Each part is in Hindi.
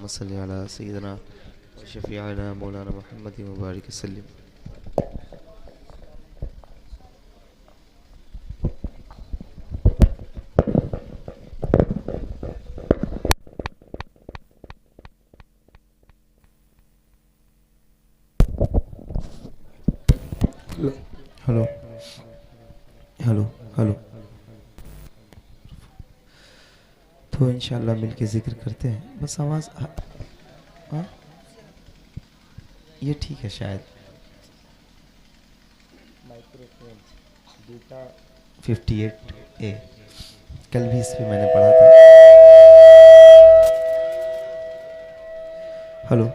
अल्लाहुम्मा सल्लि अला सय्यिदिना व शफ़ीअना मौलाना मुहम्मद व बारिक वसल्लिम। Hello hello hello. तो इंशाअल्लाह मिल के ज़िक्र करते हैं। बस आवाज़ हाँ ये ठीक है शायद। माइक्रोफोन बीटा 58A कल भी इस पे मैंने पढ़ा था। हेलो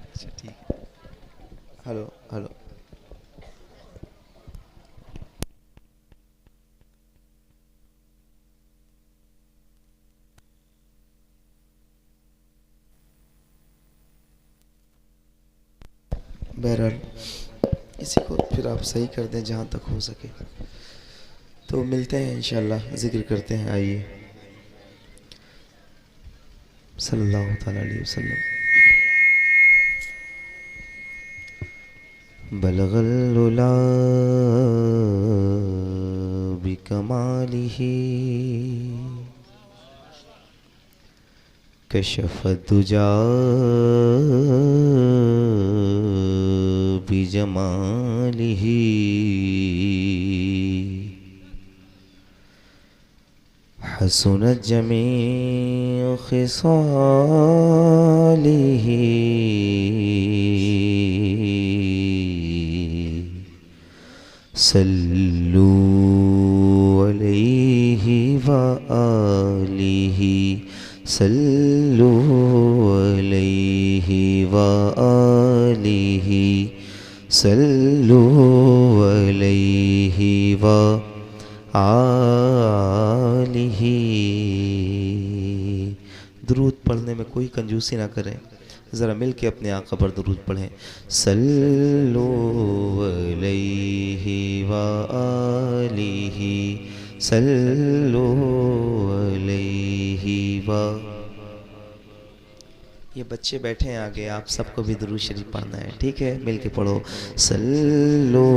अच्छा ठीक है। Hello hello. बहरहाल इसी को फिर आप सही कर दें जहाँ तक हो सके। तो मिलते हैं इंशाअल्लाह, ज़िक्र करते हैं। आइए सल्लल्लाहु तआला अलैहि वसल्लम। बलगल उला बिकमालिही कशफ़द्दुजा बिजमालिही हसुनत जमीउ ख़िसालिही सल्लू अलैहि व आलिही सल्लू अलैहि व आलिही सल्लू अलैहि व आलिही। दुरूद पढ़ने में कोई कंजूसी ना करें, ज़रा मिल के अपने आका पर दुरूद पढ़ें। सल्लु अलैहि व आलिही सल्लु अलैहि व। ये बच्चे बैठे हैं आगे, आप सबको भी दुरूद शरीफ पढ़ना है, ठीक है? मिल के पढ़ो। सल्लु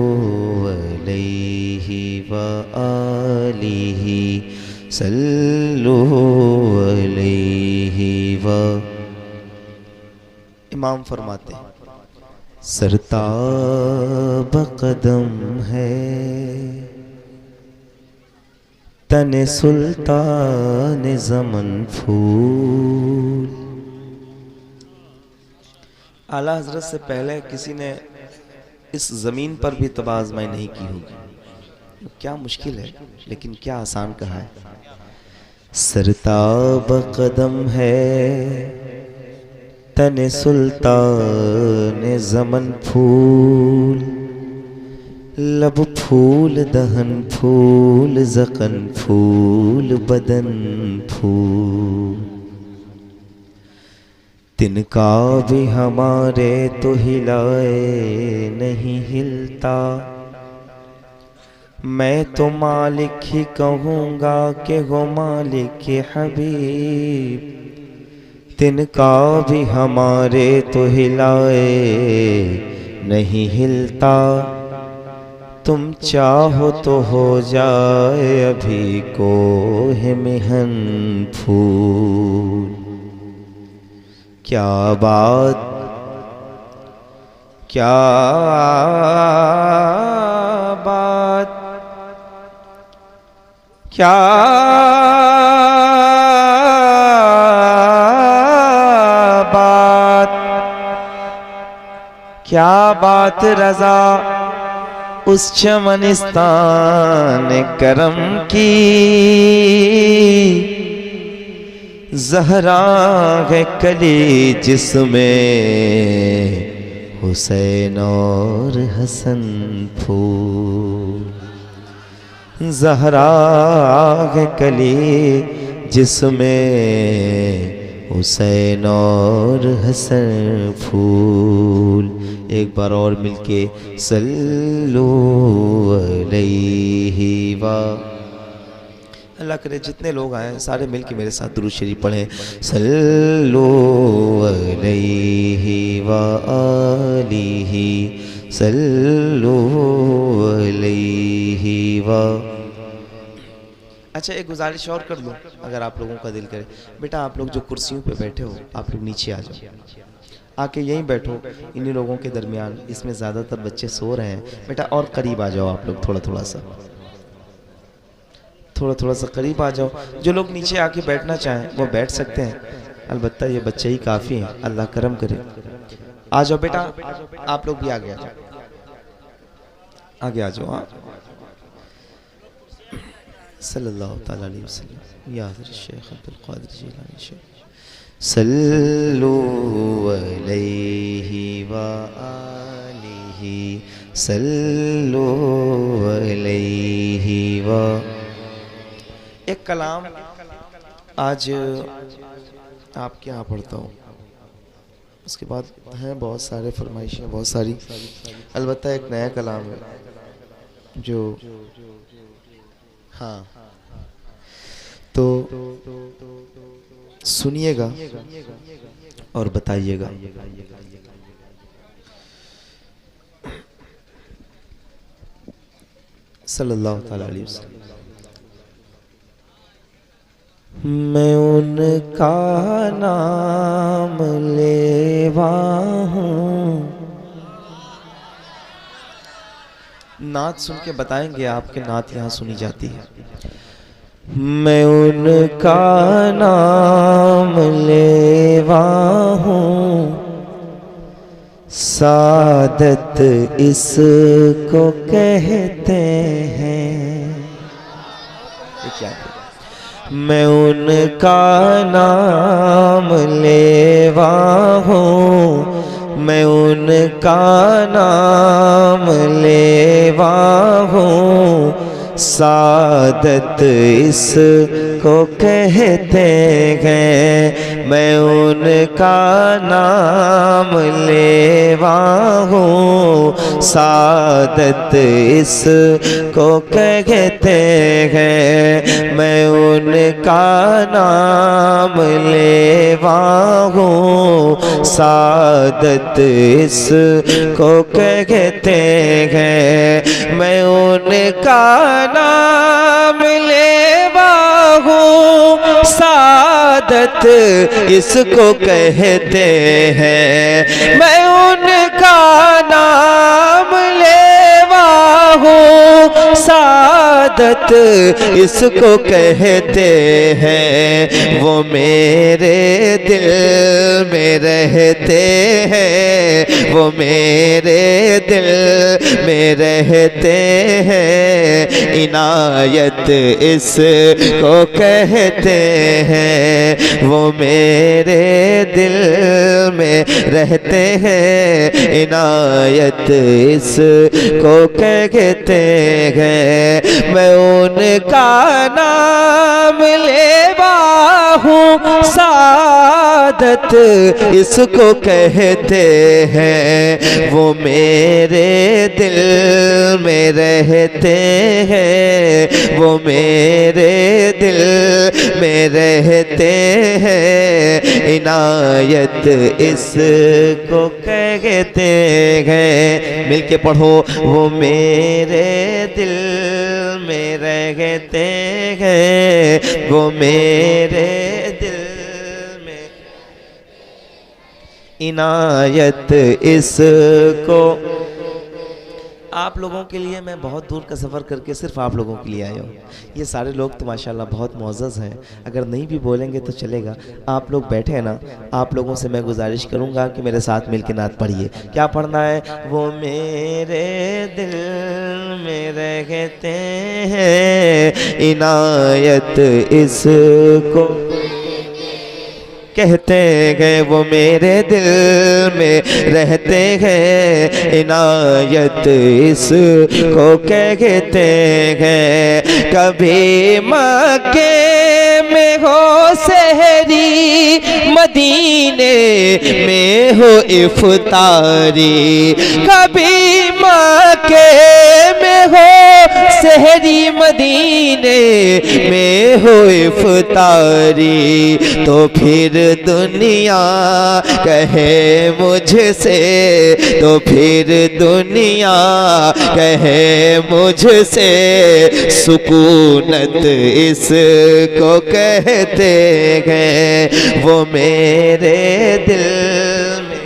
अलैहि व आलिही सल्लु अलैहि व। इमाम फरमाते हैं सरताब कदम है तने सुल्तान ज़मन फूल। आला हजरत से पहले किसी ने इस ज़मीन पर भी तब आज़माई नहीं की होगी। क्या मुश्किल है, लेकिन क्या आसान कहा है। सरताब कदम है तने सुल्तान ज़मन फूल। लब फूल दहन फूल ज़क़न फूल बदन फूल। तिनका भी हमारे तो हिलाए नहीं हिलता। मैं तो मालिक ही कहूँगा कि हो मालिक हबीब। तिनका भी हमारे तो हिलाए नहीं हिलता। तुम चाहो तो हो जाए अभी को है मिहन फूल। क्या बात क्या बात क्या बात क्या बात रज़ा उस चमनिस्तान करम की। ज़हरा है कली जिसमें हुसैन और हसन फूल। ज़हरा है कली जिसमें हुसैन और हसन फूल। एक बार और मिलके सल्लु अलैहि व अल्लाह करे जितने लोग आए सारे मिलके मेरे साथ दुरूद शरीफ पढ़ें। सल्लु अलैहि व आलिहि सल्लु अलैहि व। अच्छा एक गुजारिश और कर लूँ अगर आप लोगों का दिल करे। बेटा आप लोग जो कुर्सियों पे बैठे हो आप लोग नीचे आ जाओ, आके यहीं बैठो इन्हीं लोगों के दरमियान। इसमें ज़्यादातर बच्चे सो रहे हैं। बेटा और करीब आ जाओ आप लोग, थोड़ा थोड़ा सा करीब आ जाओ। जो लोग नीचे आके बैठना चाहें वो बैठ सकते हैं, अलबत्ता ये बच्चे ही काफ़ी हैं, अल्लाह करम करे। आ जाओ बेटा, आप लोग भी आगे आ जाओ, आगे आ जाओ। हाँ सल्लल्लाहु तआला अलैहि वसल्लम या हज़रत शेख अब्दुल कादिर जिलानी शेख सल्लु अलैहि व आलिहि सल्लु अलैहि व। एक कलाम आज आपके यहाँ पढ़ता हूँ, उसके बाद हैं बहुत सारे फरमाइशें बहुत सारी, अलबत्ता एक नया कलाम है जो हाँ तो सुनिएगा और बताइएगा। सल्लल्लाहु तआला अलैहि वसल्लम। मैं उनका नाम लेवा हूँ। नात सुन के बताएंगे आपके नात यहाँ सुनी जाती है। मैं उनका नाम लेवा हूँ, सादत इसको कहते हैं। क्या है? मैं उनका नाम लेवा हूँ, मैं उनका नाम लेवा हूँ, सादत इसको कहते हैं। मैं उनका नाम लेवा हूँ, सादत इसको कहते हैं। मैं उनका नाम लेवा हूँ, सादत इसको कहते हैं। मैं उनका नाम लेवा हूँ, सादत इसको कहते हैं। मैं उनका नाम लेवा हूँ, सादत इसको कहते हैं। वो मेरे दिल में रहते हैं, वो मेरे दिल में रहते हैं। इनायत इसको कहते हैं। वो मेरे दिल में रहते हैं, इनायत इसको कहते हैं। मैं उनका नाम लेवा हूँ, सादत इसको कहते हैं। वो मेरे दिल में रहते हैं, वो मेरे दिल में रहते हैं। इनायत इसको कहते हैं। मिलके पढ़ो। वो मेरे दिल में रहते हैं, वो मेरे दिल में इनायत इसको। आप लोगों के लिए मैं बहुत दूर का सफ़र करके सिर्फ आप लोगों के लिए आया हूँ। ये सारे लोग तो माशाल्लाह बहुत मुअज़्ज़ज़ हैं, अगर नहीं भी बोलेंगे तो चलेगा। आप लोग बैठे हैं ना, आप लोगों से मैं गुजारिश करूँगा कि मेरे साथ मिलकर नात पढ़िए। क्या पढ़ना है? वो मेरे दिल में रहते हैं, इनायत इसको कहते हैं। वो मेरे दिल में रहते हैं, इनायत इसको कहते हैं। कभी मक्के में हो सहरी, मदीने में हो इफ्तारी। कभी मक्के में हो सहरी मदीने में हो इफ्तारी, तो फिर दुनिया कहे मुझसे, तो फिर दुनिया कहे मुझसे, सुकूनत इसको कहते हैं, वो मेरे दिल में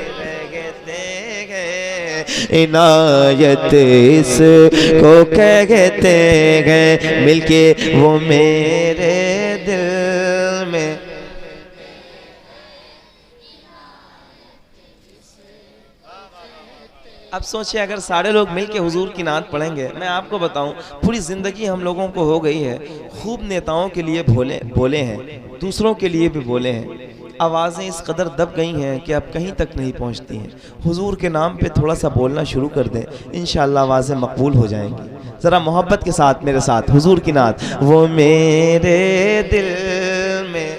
रहते हैं, इनायत इसको कहते हैं, मिलके वो मेरे दिल में। अब सोचिए अगर सारे लोग मिलके हुजूर की नात पढ़ेंगे, मैं आपको बताऊं पूरी ज़िंदगी हम लोगों को हो गई है, खूब नेताओं के लिए बोले हैं, दूसरों के लिए भी बोले हैं, आवाज़ें इस कदर दब गई हैं कि अब कहीं तक नहीं पहुंचती हैं। हुजूर के नाम पे थोड़ा सा बोलना शुरू कर दें, इंशाअल्लाह आवाज़ें मकबूल हो जाएंगी। ज़रा मोहब्बत के साथ मेरे साथ हुजूर की नात, वो मेरे दिल में।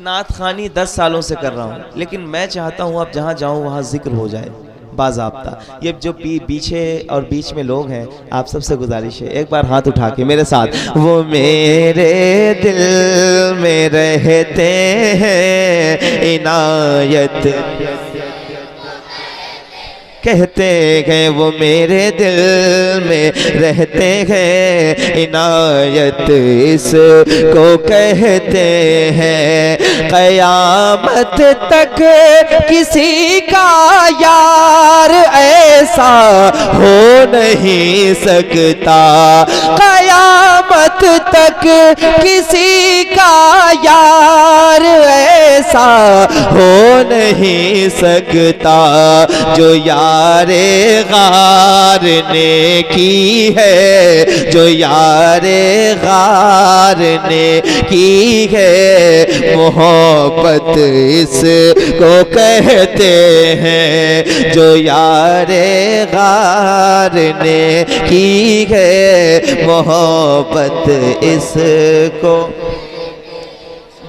नात खानी 10 सालों से कर रहा हूँ, लेकिन मैं चाहता हूँ अब जहाँ जाऊँ वहाँ जिक्र हो जाए बाज़ाब्ता। ये जो पीछे और बीच में लोग हैं, आप सबसे गुजारिश है एक बार हाथ उठा के मेरे साथ, वो मेरे दिल में रहते हैं, इनायत कहते हैं, वो मेरे दिल में रहते हैं, इनायत इसको कहते हैं, क़यामत तक किसी का यार ऐसा हो नहीं सकता, क़यामत तक किसी का यार ऐसा हो नहीं सकता, जो यारे गार ने की है, जो यारे गार ने की है, मोहब्बत इसको कहते हैं, जो यारे गार ने की है, मोहब्बत इसको।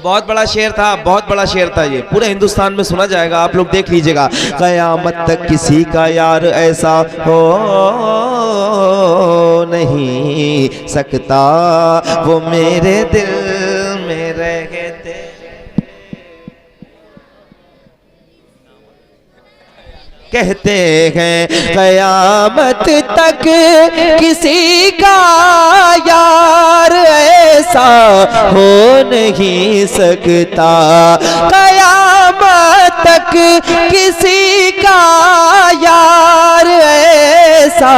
बहुत बड़ा शेर था, बहुत बड़ा शेर था, ये पूरे हिंदुस्तान में सुना जाएगा, आप लोग देख लीजिएगा। क़यामत तक किसी का यार ऐसा हो नहीं सकता, वो मेरे दिल में रहते। कहते हैं क़यामत तक किसी का यार ऐसा हो नहीं सकता, क़यामत तक किसी का यार ऐसा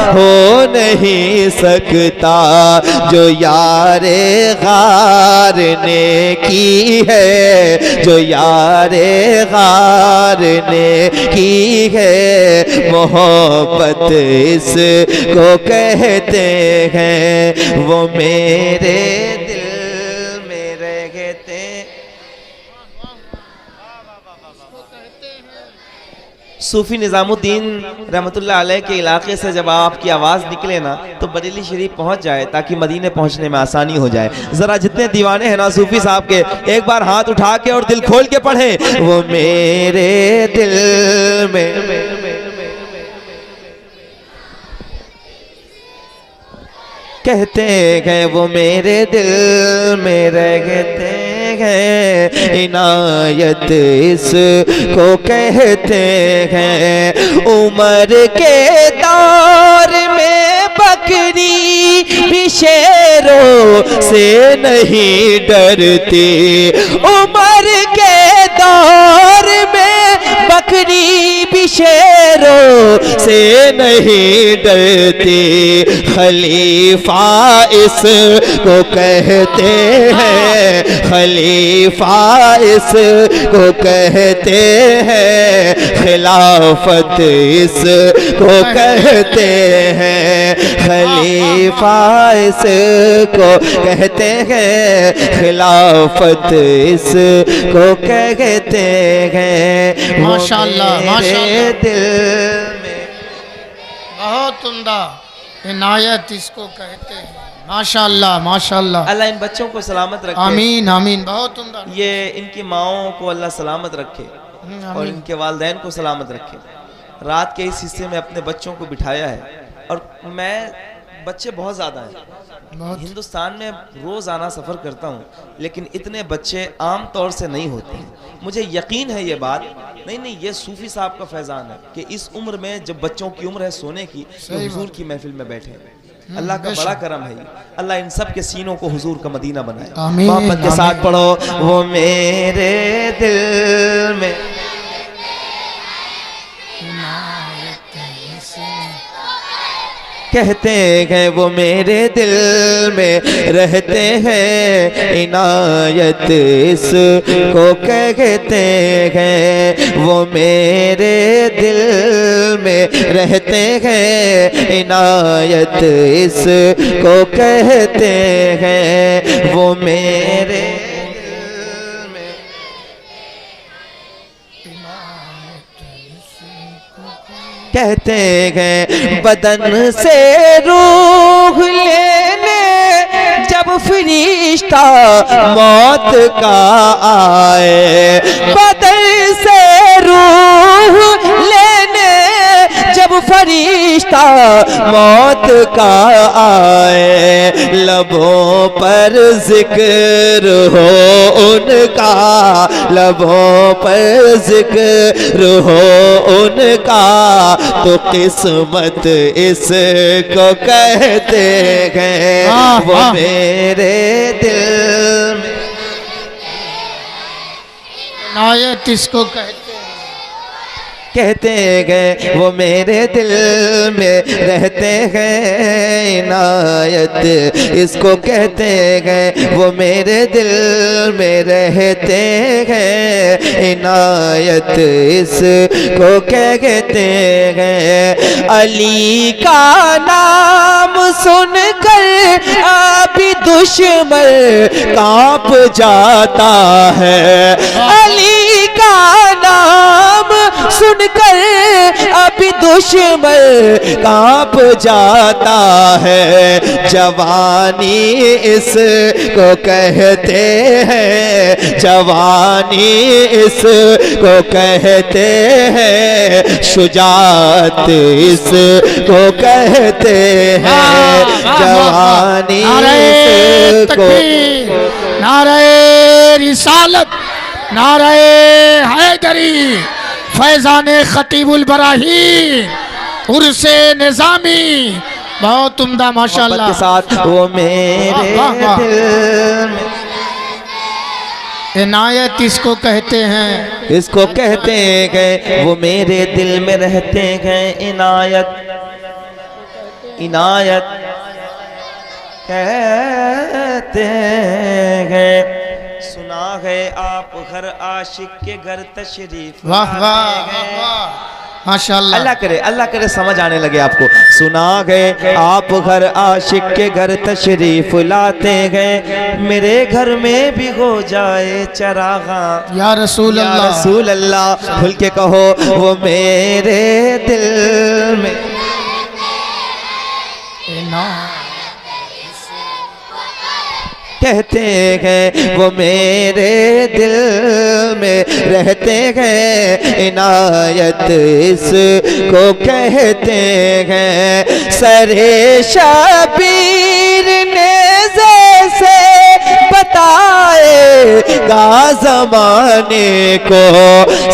हो नहीं सकता, जो यारे गार ने की है, जो यारे गार ने की है, मोहब्बत इसको कहते हैं, वो मेरे दिल में रहते। सूफी निज़ामुद्दीन रहमतुल्लाह अलैह के इलाके से जब आपकी आवाज़ निकले ना, तो बरेली शरीफ पहुंच जाए, ताकि मदीने पहुंचने में आसानी हो जाए। ज़रा जितने दीवाने हैं ना सूफी साहब के, एक बार हाथ उठा के और दिल खोल के पढ़ें, वो मेरे दिल में। कहते हैं वो मेरे दिल में रहते हैं, इनायत इसको कहते हैं। उम्र के दौर में बकरी भी शेरों से नहीं डरती, उम्र के दौर में बकरी भी शेरों से नहीं डरती। खलीफा इसको कहते हैं, खलीफा इसको कहते हैं, खिलाफत इसको कहते हैं, खलीफा इसको कहते हैं, खिलाफत इसको कहते हैं। माशाअल्लाह माशाअल्लाह, दिल में बहुत उम्दा इनायत इसको कहते हैं। माशाअल्लाह माशाअल्लाह, अल्लाह इन बच्चों को सलामत रखे। आमीन आमीन, बहुत उम्दा। ये इनकी माओं को अल्लाह सलामत रखे। और इनके वालिदैन को सलामत रखे। रात के इस हिस्से में अपने बच्चों को बिठाया है और मैं बच्चे बहुत ज़्यादा हैं हिंदुस्तान में, रोज़ाना सफ़र करता हूँ, लेकिन इतने बच्चे आम तौर से नहीं होते हैं। मुझे यकीन है ये बात, नहीं ये सूफ़ी साहब का फैज़ान है कि इस उम्र में जब बच्चों की उम्र है सोने की, तो हुजूर की महफिल में बैठे हैं। अल्लाह का बड़ा करम है। अल्लाह इन सब के सीनों को हुजूर का मदीना बनाए। मोहब्बत के साथ पढ़ो, वो मेरे दिल में कहते हैं, वो मेरे दिल में रहते हैं, इनायत इसको कहते हैं। वो मेरे दिल में रहते हैं, इनायत इसको कहते हैं। वो मेरे कहते हैं, बदन से रूह लेने जब फरिश्ता मौत का आए, बदन से रूह लेने जब फरिश्ता मौत का आए, लबों पर जिक्र हो उनका, लबों पर जिक्र हो उनका, तो किस्मत इसको कहते हैं। वो मेरे दिल में इनायत इसको कहते कहते हैं, वो मेरे दिल में रहते हैं, इनायत इसको कहते हैं। वो मेरे दिल में रहते हैं, इनायत इसको कहते हैं। अली का नाम सुनकर अभी दुश्मन कांप जाता है। अली का नाम सुनकर अभी दुश्मन कांप जाता है। जवानी इसको कहते हैं, जवानी इसको कहते हैं, शुजात इसको कहते हैं। जवानी इसको, नारे रिसालत, नारे हैदरी, फैज़ाने खतीबुल बराहीन, उर्से निज़ामी, बहुत उम्दा माशाअल्लाह के साथ। वो मेरे दिल में इनायत इसको कहते हैं, इसको कहते हैं। वो मेरे दिल में रहते हैं, इनायत इनायत कहते हैं। सुना है आप हर आशिक के घर तशरीफ वाह वाह माशाअल्लाह। अल्लाह करे समझ आने लगे आपको। सुना है आप हर आशिक के घर तशरीफ लाते हैं, मेरे घर में भी हो जाए चरागा या रसूल या अल्लाह, रसूल अल्लाह। खुल के कहो, वो मेरे दिल में कहते हैं। वो मेरे दिल में रहते हैं, इनायत इसको कहते हैं। सरे शबीर ने जैसे बताएगा ज़माने को,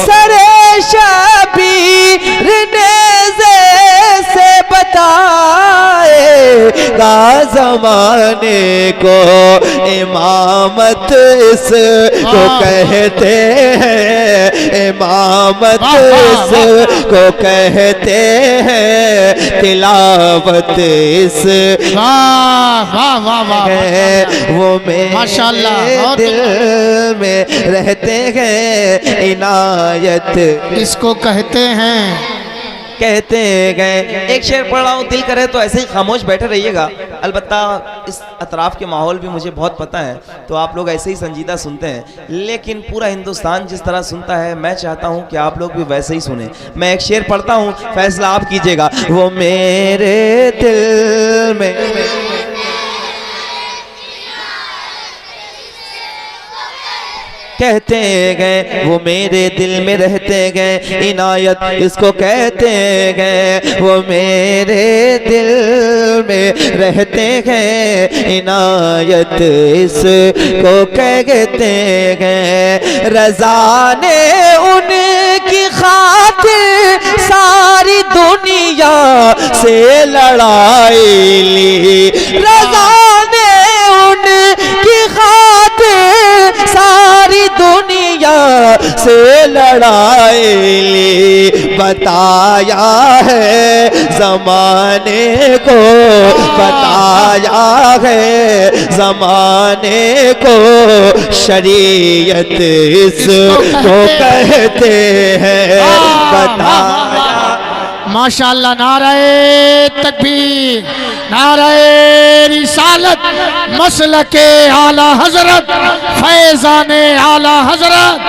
सरे शबीर ने जैसे बताएगा ज़माने को, इमामत इसको कहते हैं, इमामत इसको कहते हैं। तिलावत इस है, वो मेरे दिल में रहते हैं, इनायत इसको कहते हैं। कहते गए। एक शेर पढ़ रहा हूँ, दिल करे तो ऐसे ही खामोश बैठे रहिएगा। अलबत्ता इस अतराफ़ के माहौल भी मुझे बहुत पता है, तो आप लोग ऐसे ही संजीदा सुनते हैं, लेकिन पूरा हिंदुस्तान जिस तरह सुनता है, मैं चाहता हूँ कि आप लोग भी वैसे ही सुने। मैं एक शेर पढ़ता हूँ, फैसला आप कीजिएगा। वो मेरे दिल में कहते गए, वो मेरे दिल में रहते गए। इनायत इसको कहते गए, वो मेरे दिल में रहते गए। इनायत इसको कहते गए। रज़ा ने उनकी खातिर सारी दुनिया से लड़ाई ली। रज़ा ने उनकी खातिर सारी दुनिया से लड़ाई ली। बताया है ज़माने को, बताया है ज़माने को, शरीयत इसको कहते हैं। बताया माशाअल्लाह, नारे तकबीर, नारे रिसालत, मसलके आला हजरत, फैज़ाने आला हजरत,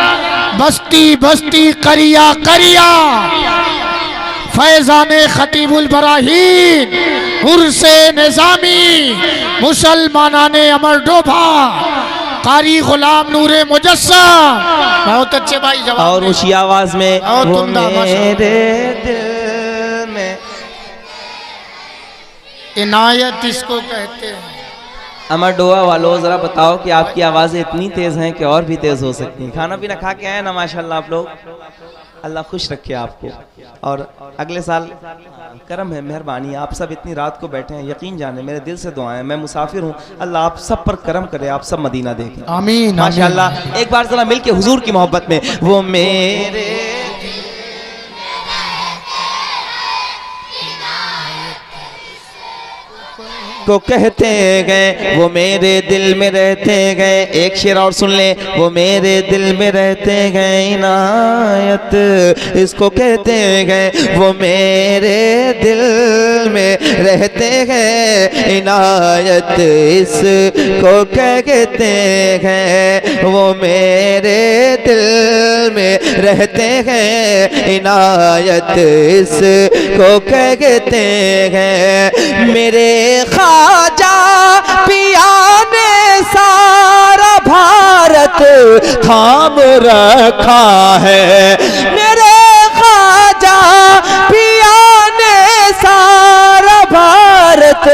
बस्ती बस्ती करिया करिया, फैज़ाने खतीबुल बराहीन, उर्से निज़ामी, मुसलमानाने अमर डोभा, कारी गुलाम नूरे मुजस्सम। बहुत अच्छे भाई जवाब। और ऊंची आवाज में, वो मेरे दिल में। इनायत इसको कहते हैं। अमर डोआ वालों, जरा बताओ कि आपकी आवाजें इतनी तेज हैं कि और भी तेज हो सकती हैं। खाना पीना खा के आए ना माशाल्लाह आप लोग, अल्लाह खुश रखे आपको। और अगले साल करम है, मेहरबानी, आप सब इतनी रात को बैठे हैं, यकीन जाने मेरे दिल से दुआएं। मैं मुसाफिर हूँ, अल्लाह आप सब पर करम करे, आप सब मदीना देखें। आमीन माशाल्लाह। एक बार जरा मिल के हुजूर की मोहब्बत में, वो मेरे को कहते गए, वो मेरे दिल में रहते गए। एक शेर और सुन ले, वो मेरे दिल में रहते गए। इनायत इसको कहते गए, वो मेरे दिल में रहते गए। इनायत इसको कहते गए, वो मेरे दिल में रहते गए। इनायत इसको कहते गए। मेरे ख्वाजा पिया ने सारा भारत थाम रखा है। मेरे ख्वाजा पिया ने सारा भारत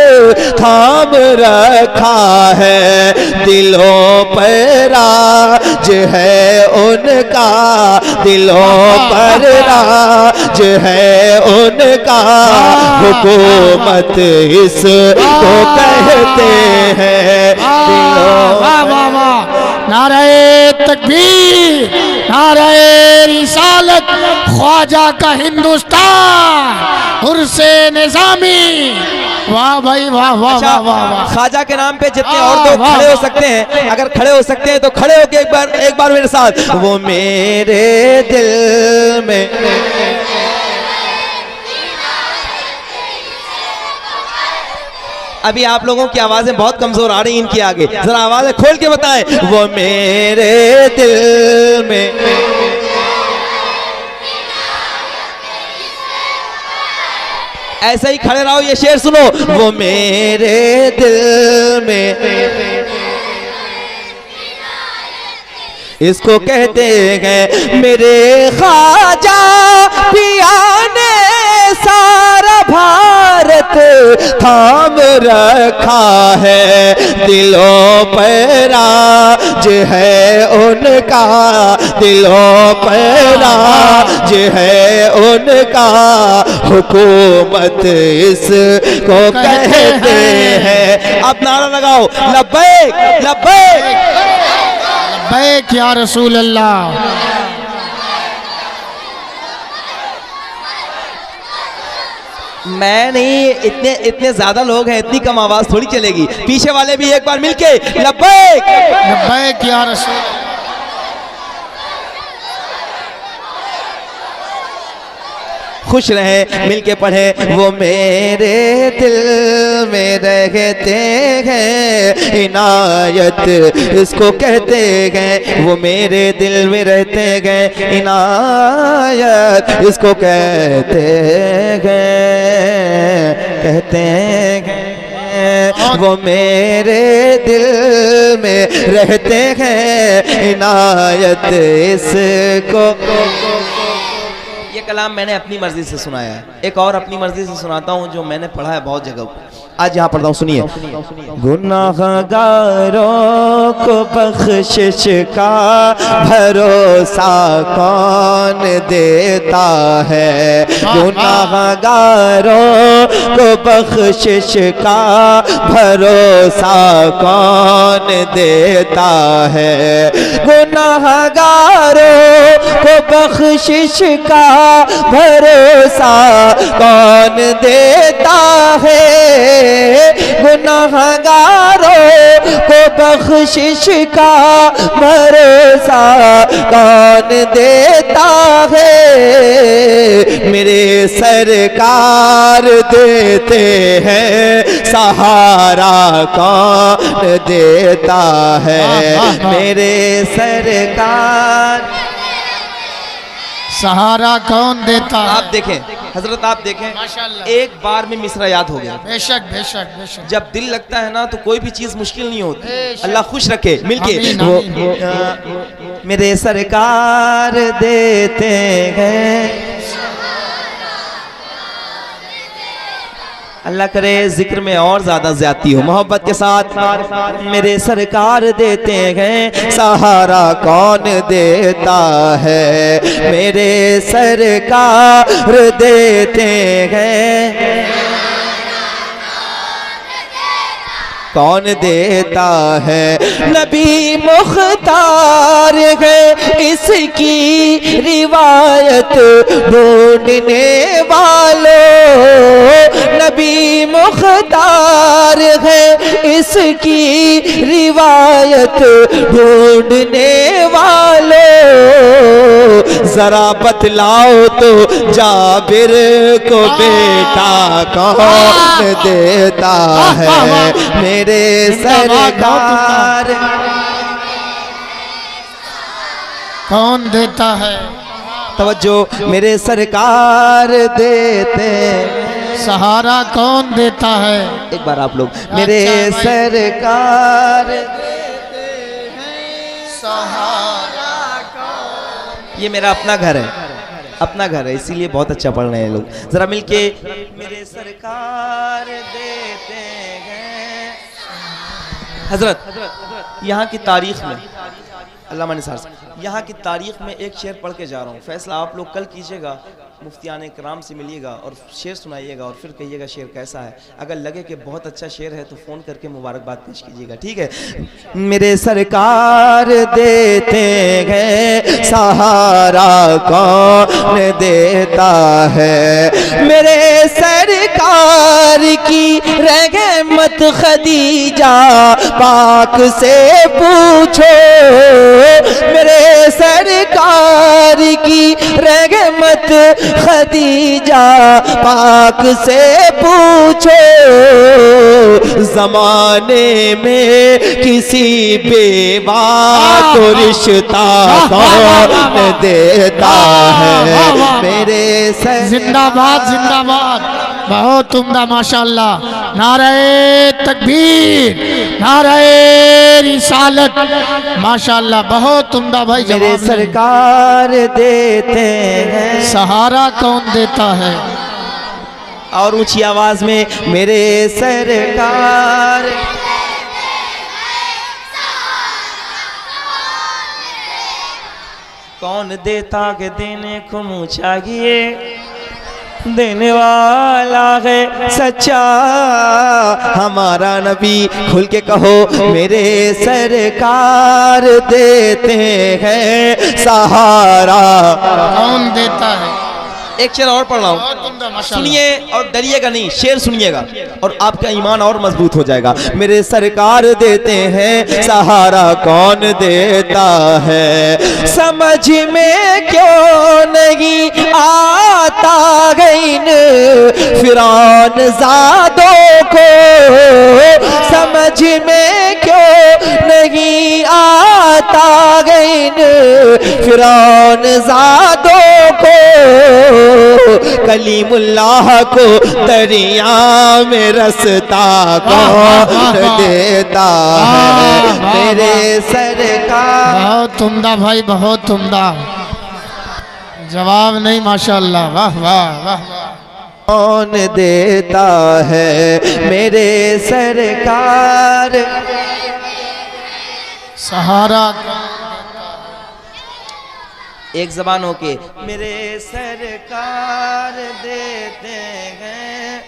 थाम रखा है। दिलों पर राज है उनका, दिलों पर राज है उनका। हुकूमत इसको कहते हैं। वाह वाह वाह, नारे तकबीर, नारे रिसालत, ख्वाजा का हिंदुस्तान, उर्से निज़ामी। वाह भाई वाह वाह वाह वाह। ख्वाजा के नाम पे जितने और लोग खड़े हो सकते हैं, अगर खड़े हो सकते हैं तो खड़े होके एक बार मेरे साथ, वो मेरे दिल में। अभी आप लोगों की आवाजें बहुत कमजोर आ रही हैं इनकी आगे, जरा आवाजें खोल के बताएं। वो मेरे दिल में। ऐसे ही खड़े रहो, ये शेर सुनो, वो मेरे दिल में। इसको कहते गए, मेरे ख्वाजा पिया ने सारा भारत थाम रखा है। दिलों पर राज है उनका, दिलों पर राज है उनका। हुकूमत इसको कहते हैं। अब नारा लगाओ, लब्बैक लब्बैक लब्बैक या रसूल अल्लाह। मैं नहीं, इतने ज्यादा लोग हैं, इतनी कम आवाज थोड़ी चलेगी। पीछे वाले भी एक बार मिलके लब्बैक लब्बैक या रसूल। खुश रहे, मिलके पढ़े, वो मेरे दिल में रहते हैं। इनायत इसको कहते गए, वो मेरे दिल में रहते गए। इनायत इसको कहते गए, कहते गए। हैं वो मेरे दिल में रहते हैं, इनायत इसको। ये कलाम मैंने अपनी मर्जी से सुनाया है, एक और अपनी मर्जी से सुनाता हूँ जो मैंने पढ़ा है बहुत जगह पर। आज यहाँ पढ़ता हूँ, सुनिए। गुनाहगारों को बख्शिश का भरोसा कौन देता है, गुनाहगारों को बख्शिश का भरोसा कौन देता है, गुनाहगारों को बख्शिश का भरोसा कौन देता है, गुनाहगारों को बख्शिश का भरोसा कौन देता है, मेरे सरकार देते हैं सहारा कौन देता है, मेरे सरकार सहारा कौन देता है। आप देखें हजरत, आप देखें माशाल्लाह। एक बार में मिसरा याद हो गया। बेशक बेशक बेशक। जब दिल लगता है ना तो कोई भी चीज मुश्किल नहीं होती। बेशक। अल्लाह खुश रखे मिलके। आमीन, वो आमीन। मेरे सरकार देते हैं, अल्लाह करे जिक्र में और ज्यादा ज्यादती हो मोहब्बत के साथ। मेरे सरकार देते हैं सहारा कौन देता है, मेरे सरकार देते हैं कौन देता है, नबी मुख्तार है इसकी रिवायत ढूंढने वालों, नबी मुख्तार है इसकी रिवायत ढूंढने वालों, जरा बतलाओ तो जाबिर को बेटा कौन देता है, मेरे सरकार कौन देता है। तवज्जो, मेरे सरकार देते सहारा कौन देता है। एक बार आप लोग, मेरे सरकार देते हैं सहारा कौन। ये मेरा अपना घर है, अपना घर है, इसीलिए बहुत अच्छा पढ़ रहे हैं लोग। जरा मिलके, मेरे सरकार देते हैं। हजरत यहाँ की तारीख में, अल्लामा निसार साहब, यहाँ की तारीख में एक शेर पढ़ के जा रहा हूँ, फैसला आप लोग कल कीजिएगा, मुफ्तियाने कराम से मिलिएगा और शेर सुनाइएगा और फिर कहिएगा शेर कैसा है। अगर लगे कि बहुत अच्छा शेर है तो फ़ोन करके मुबारकबाद पेश कीजिएगा, ठीक है। मेरे सरकार देते हैं सहारा कौन देता है, मेरे सरकार की रहमत खदीजा पाक से पूछो, मेरे सरकार की रहमत खदीजा पाक से पूछो, जमाने में किसी बेवा को रिश्ता कौन देता है, मेरे जिंदाबाद जिंदाबाद, बहुत उम्दा माशाल्लाह। नारे तकबीर, नारे रिसालत, माशाल्लाह बहुत उम्दा भाई। मेरे सरकार देते हैं सहारा कौन देता है। और ऊंची आवाज में, मेरे सरकार कौन देता के देने को मुँह चाहिए, देने वाला है सच्चा हमारा नबी। खुल के कहो, मेरे सरकार देते हैं सहारा कौन देता है। एक शेर और पढ़ रहा हूँ, सुनिए और डरिएगा नहीं, शेर सुनिएगा और आपका ईमान और मजबूत हो जाएगा। मेरे सरकार देते हैं सहारा कौन देता है, समझ में क्यों नहीं आता इन फिरौन ज़ादों को, समझ में क्यों नहीं आता इन फिरौन ज़ादों को, कलीमुल्लाह को दरिया में रास्ता कौन देता है मेरे सरकार। बहुत तुमदा भाई, बहुत तुमदा, जवाब नहीं माशाअल्लाह, वाह वाह वाह वाह। कौन देता है मेरे सरकार, सहारा एक जबान होके मेरे सरकार देते हैं।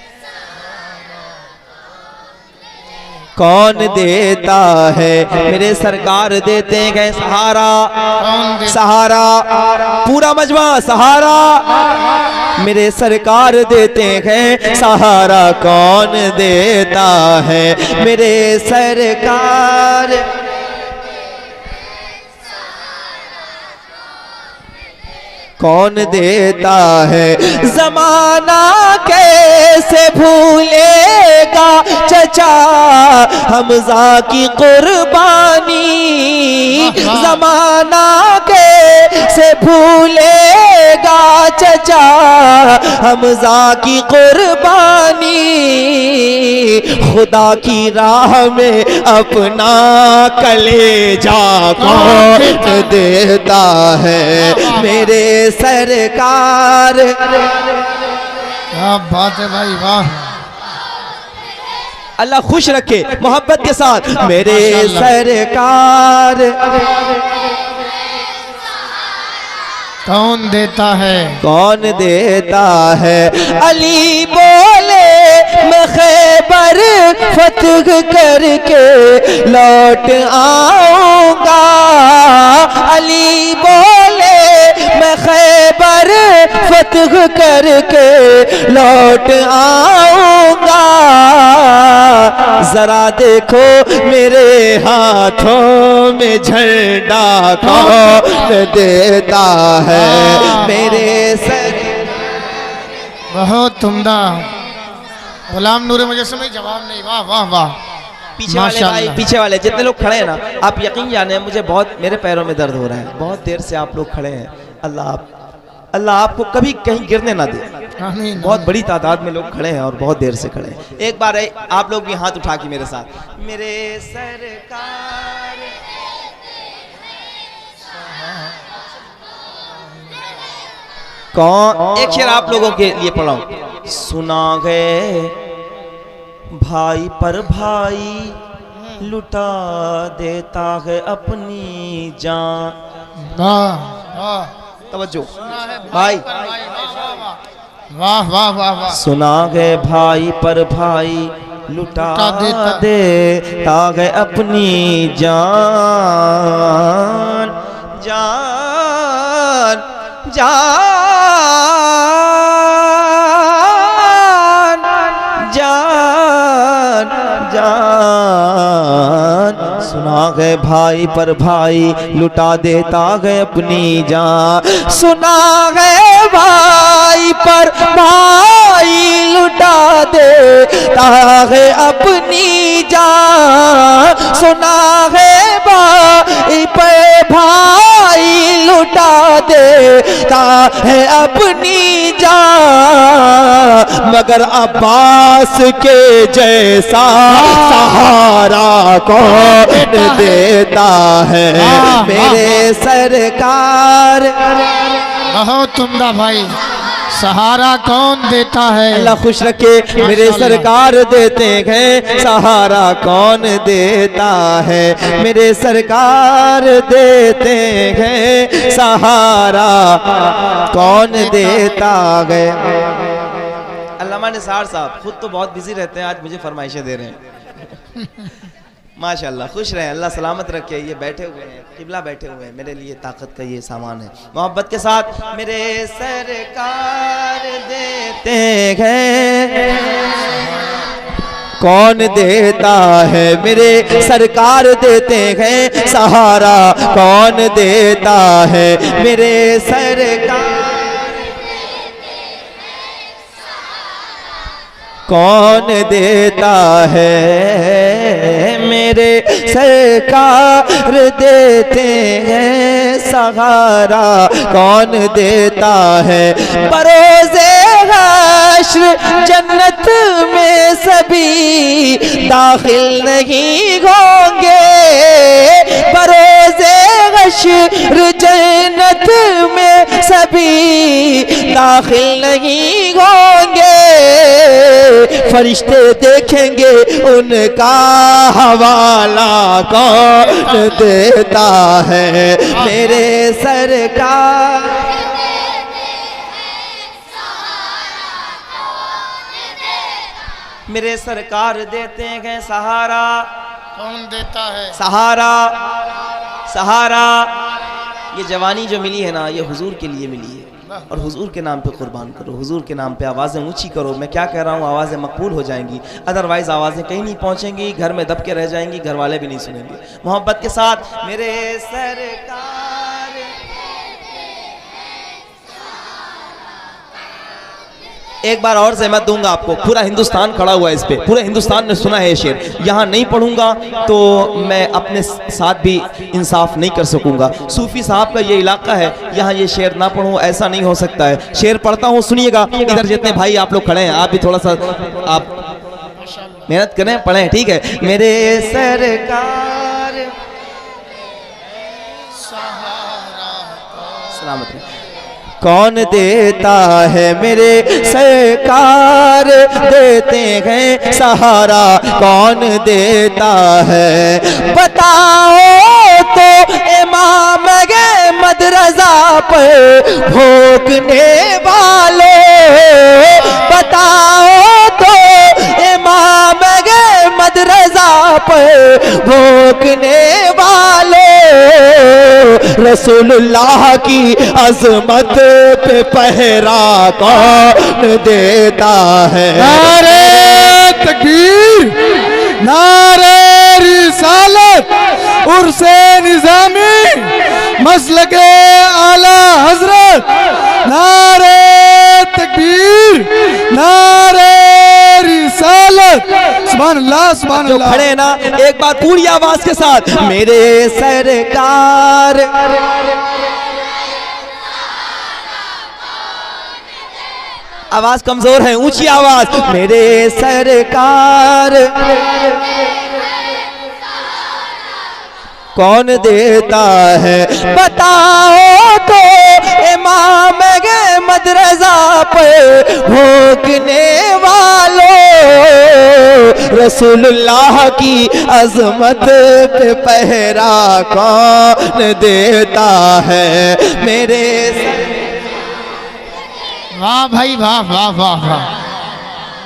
कौन देता है मेरे सरकार देते हैं सहारा, कौन दे, सहारा पूरा मजमा सहारा मेरे सरकार देते हैं सहारा। कौन देता है मेरे सरकार, कौन देता है। जमाना कैसे भूलेगा चचा हमजा की कुर्बानी, जमाना कैसे भूलेगा चचा हमजा की कुर्बानी। खुदा की राह में अपना कलेजा कौन देता है मेरे सरकार। क्या बात है भाई, वाह। अल्लाह खुश रखे मोहब्बत के साथ मेरे सरकार। कौन देता है, कौन देता है। अली बोले मैं खैबर फतह करके लौट आऊंगा। अली बोले मैं खैबर फतह करके लौट आऊंगा। जरा देखो मेरे हाथों में झंडा कौन देता है मेरे सर। बहुत तुमदा, गुलाम नूर मुजस्सम जवाब नहीं, वाह वाह वाह। पीछे वाले भाई, पीछे वाले जितने लोग खड़े हैं ना, आप यकीन जाने मुझे बहुत मेरे पैरों में दर्द हो रहा है। बहुत देर से आप लोग खड़े हैं। अल्लाह आपको कभी कहीं गिरने ना दे। बहुत बड़ी तादाद में लोग खड़े हैं और बहुत देर से खड़े हैं। एक बार आप लोग भी हाथ उठा के मेरे साथ मेरे सरकार। कौन, एक शेर आप लोगों के लिए पढ़ाऊं। सुना गए भाई पर भाई लुटा देता है अपनी जान। तवज्जो भाई, वाह वाह वाह वाह। सुना गए भाई पर भाई लुटा देता है अपनी जान। जान जान जान जान। सुना गए भाई पर भाई लुटा देता है अपनी जान। सुना गए भाई पर भाई लुटा देता है अपनी जान। सुना है भाई पर भाई लुटा देता है अपनी जान। मगर अब्बास के जैसा सहारा कौन देता है मेरे सरकार। बहुत तुमदा भाई, सहारा कौन देता है। अल्लाह खुश रखे मेरे सरकार देते हैं सहारा। कौन देता है मेरे सरकार देते हैं सहारा। कौन देता है। अल्लामा निसार साहब खुद तो बहुत बिजी रहते हैं, आज मुझे फरमाइशें दे रहे हैं। माशाल्लाह, खुश रहें, अल्लाह सलामत रखे। ये बैठे हुए हैं, किबला बैठे हुए हैं, मेरे लिए ताकत का ये सामान है। मोहब्बत के साथ मेरे सरकार देते हैं। कौन देता है मेरे सरकार देते हैं सहारा। कौन देता है मेरे सरकार। कौन देता है मेरे सरकार देते हैं सहारा कौन देता है। बरोज़े हश्र जन्नत में सभी दाखिल नहीं होंगे, बरोज़े हश्र जन्नत में सभी दाखिल नहीं होंगे। फरिश्ते देखेंगे उनका हवाला कौन देता है। मेरे सरकार मेरे सरकार देते हैं सहारा कौन देता है। सहारा सहारा। ये जवानी जो मिली है ना, ये हुजूर के लिए मिली है, और हुजूर के नाम पे कुर्बान करो, हुजूर के नाम पे आवाज़ें ऊंची करो। मैं क्या कह रहा हूँ, आवाज़ें मकबूल हो जाएंगी, अदरवाइज़ आवाज़ें कहीं नहीं पहुँचेंगी, घर में दब के रह जाएंगी, घर वाले भी नहीं सुनेंगे। मोहब्बत के साथ मेरे सरकार। एक बार और ज़हमत दूंगा आपको, पूरा हिंदुस्तान खड़ा हुआ है इस पे, पूरे हिंदुस्तान ने सुना है ये शेर। यहाँ नहीं पढ़ूंगा तो मैं अपने साथ भी इंसाफ नहीं कर सकूंगा। सूफी साहब का ये इलाका है, यहाँ ये शेर ना पढ़ूं ऐसा नहीं हो सकता है। शेर पढ़ता हूँ, सुनिएगा। इधर जितने भाई आप लोग खड़े हैं, आप भी थोड़ा सा आप मेहनत करें, पढ़ें, ठीक है। मेरे सरकार सलामत है कौन देता है। मेरे सरकार देते हैं सहारा कौन देता है। बताओ तो इमाम अहमद रज़ा पर भोंकने वालों, बताओ तो इमाम अहमद रज़ा पर भोंकने वालों। रसूलुल्लाह की अज़मत पे पहरा कौन देता है। नारे तकबीर, नारे रिसालत, उर्से निज़ामी, मसलके आला हजरत। नारे तकबीर, नारे रिसालत। सुभान अल्लाह, सुभान जो अल्लाह। खड़े ना, एक बार पूरी आवाज के साथ मेरे सरकार। आवाज कमजोर है, ऊंची आवाज। मेरे सरकार कौन देता है। बताओ तो इमाम अहमद रज़ा पर भोंकने वालों। रसूलुल्लाह की अज़मत पे पहरा कौन देता है। मेरे वाह भाई वाह वाह वाह वाह।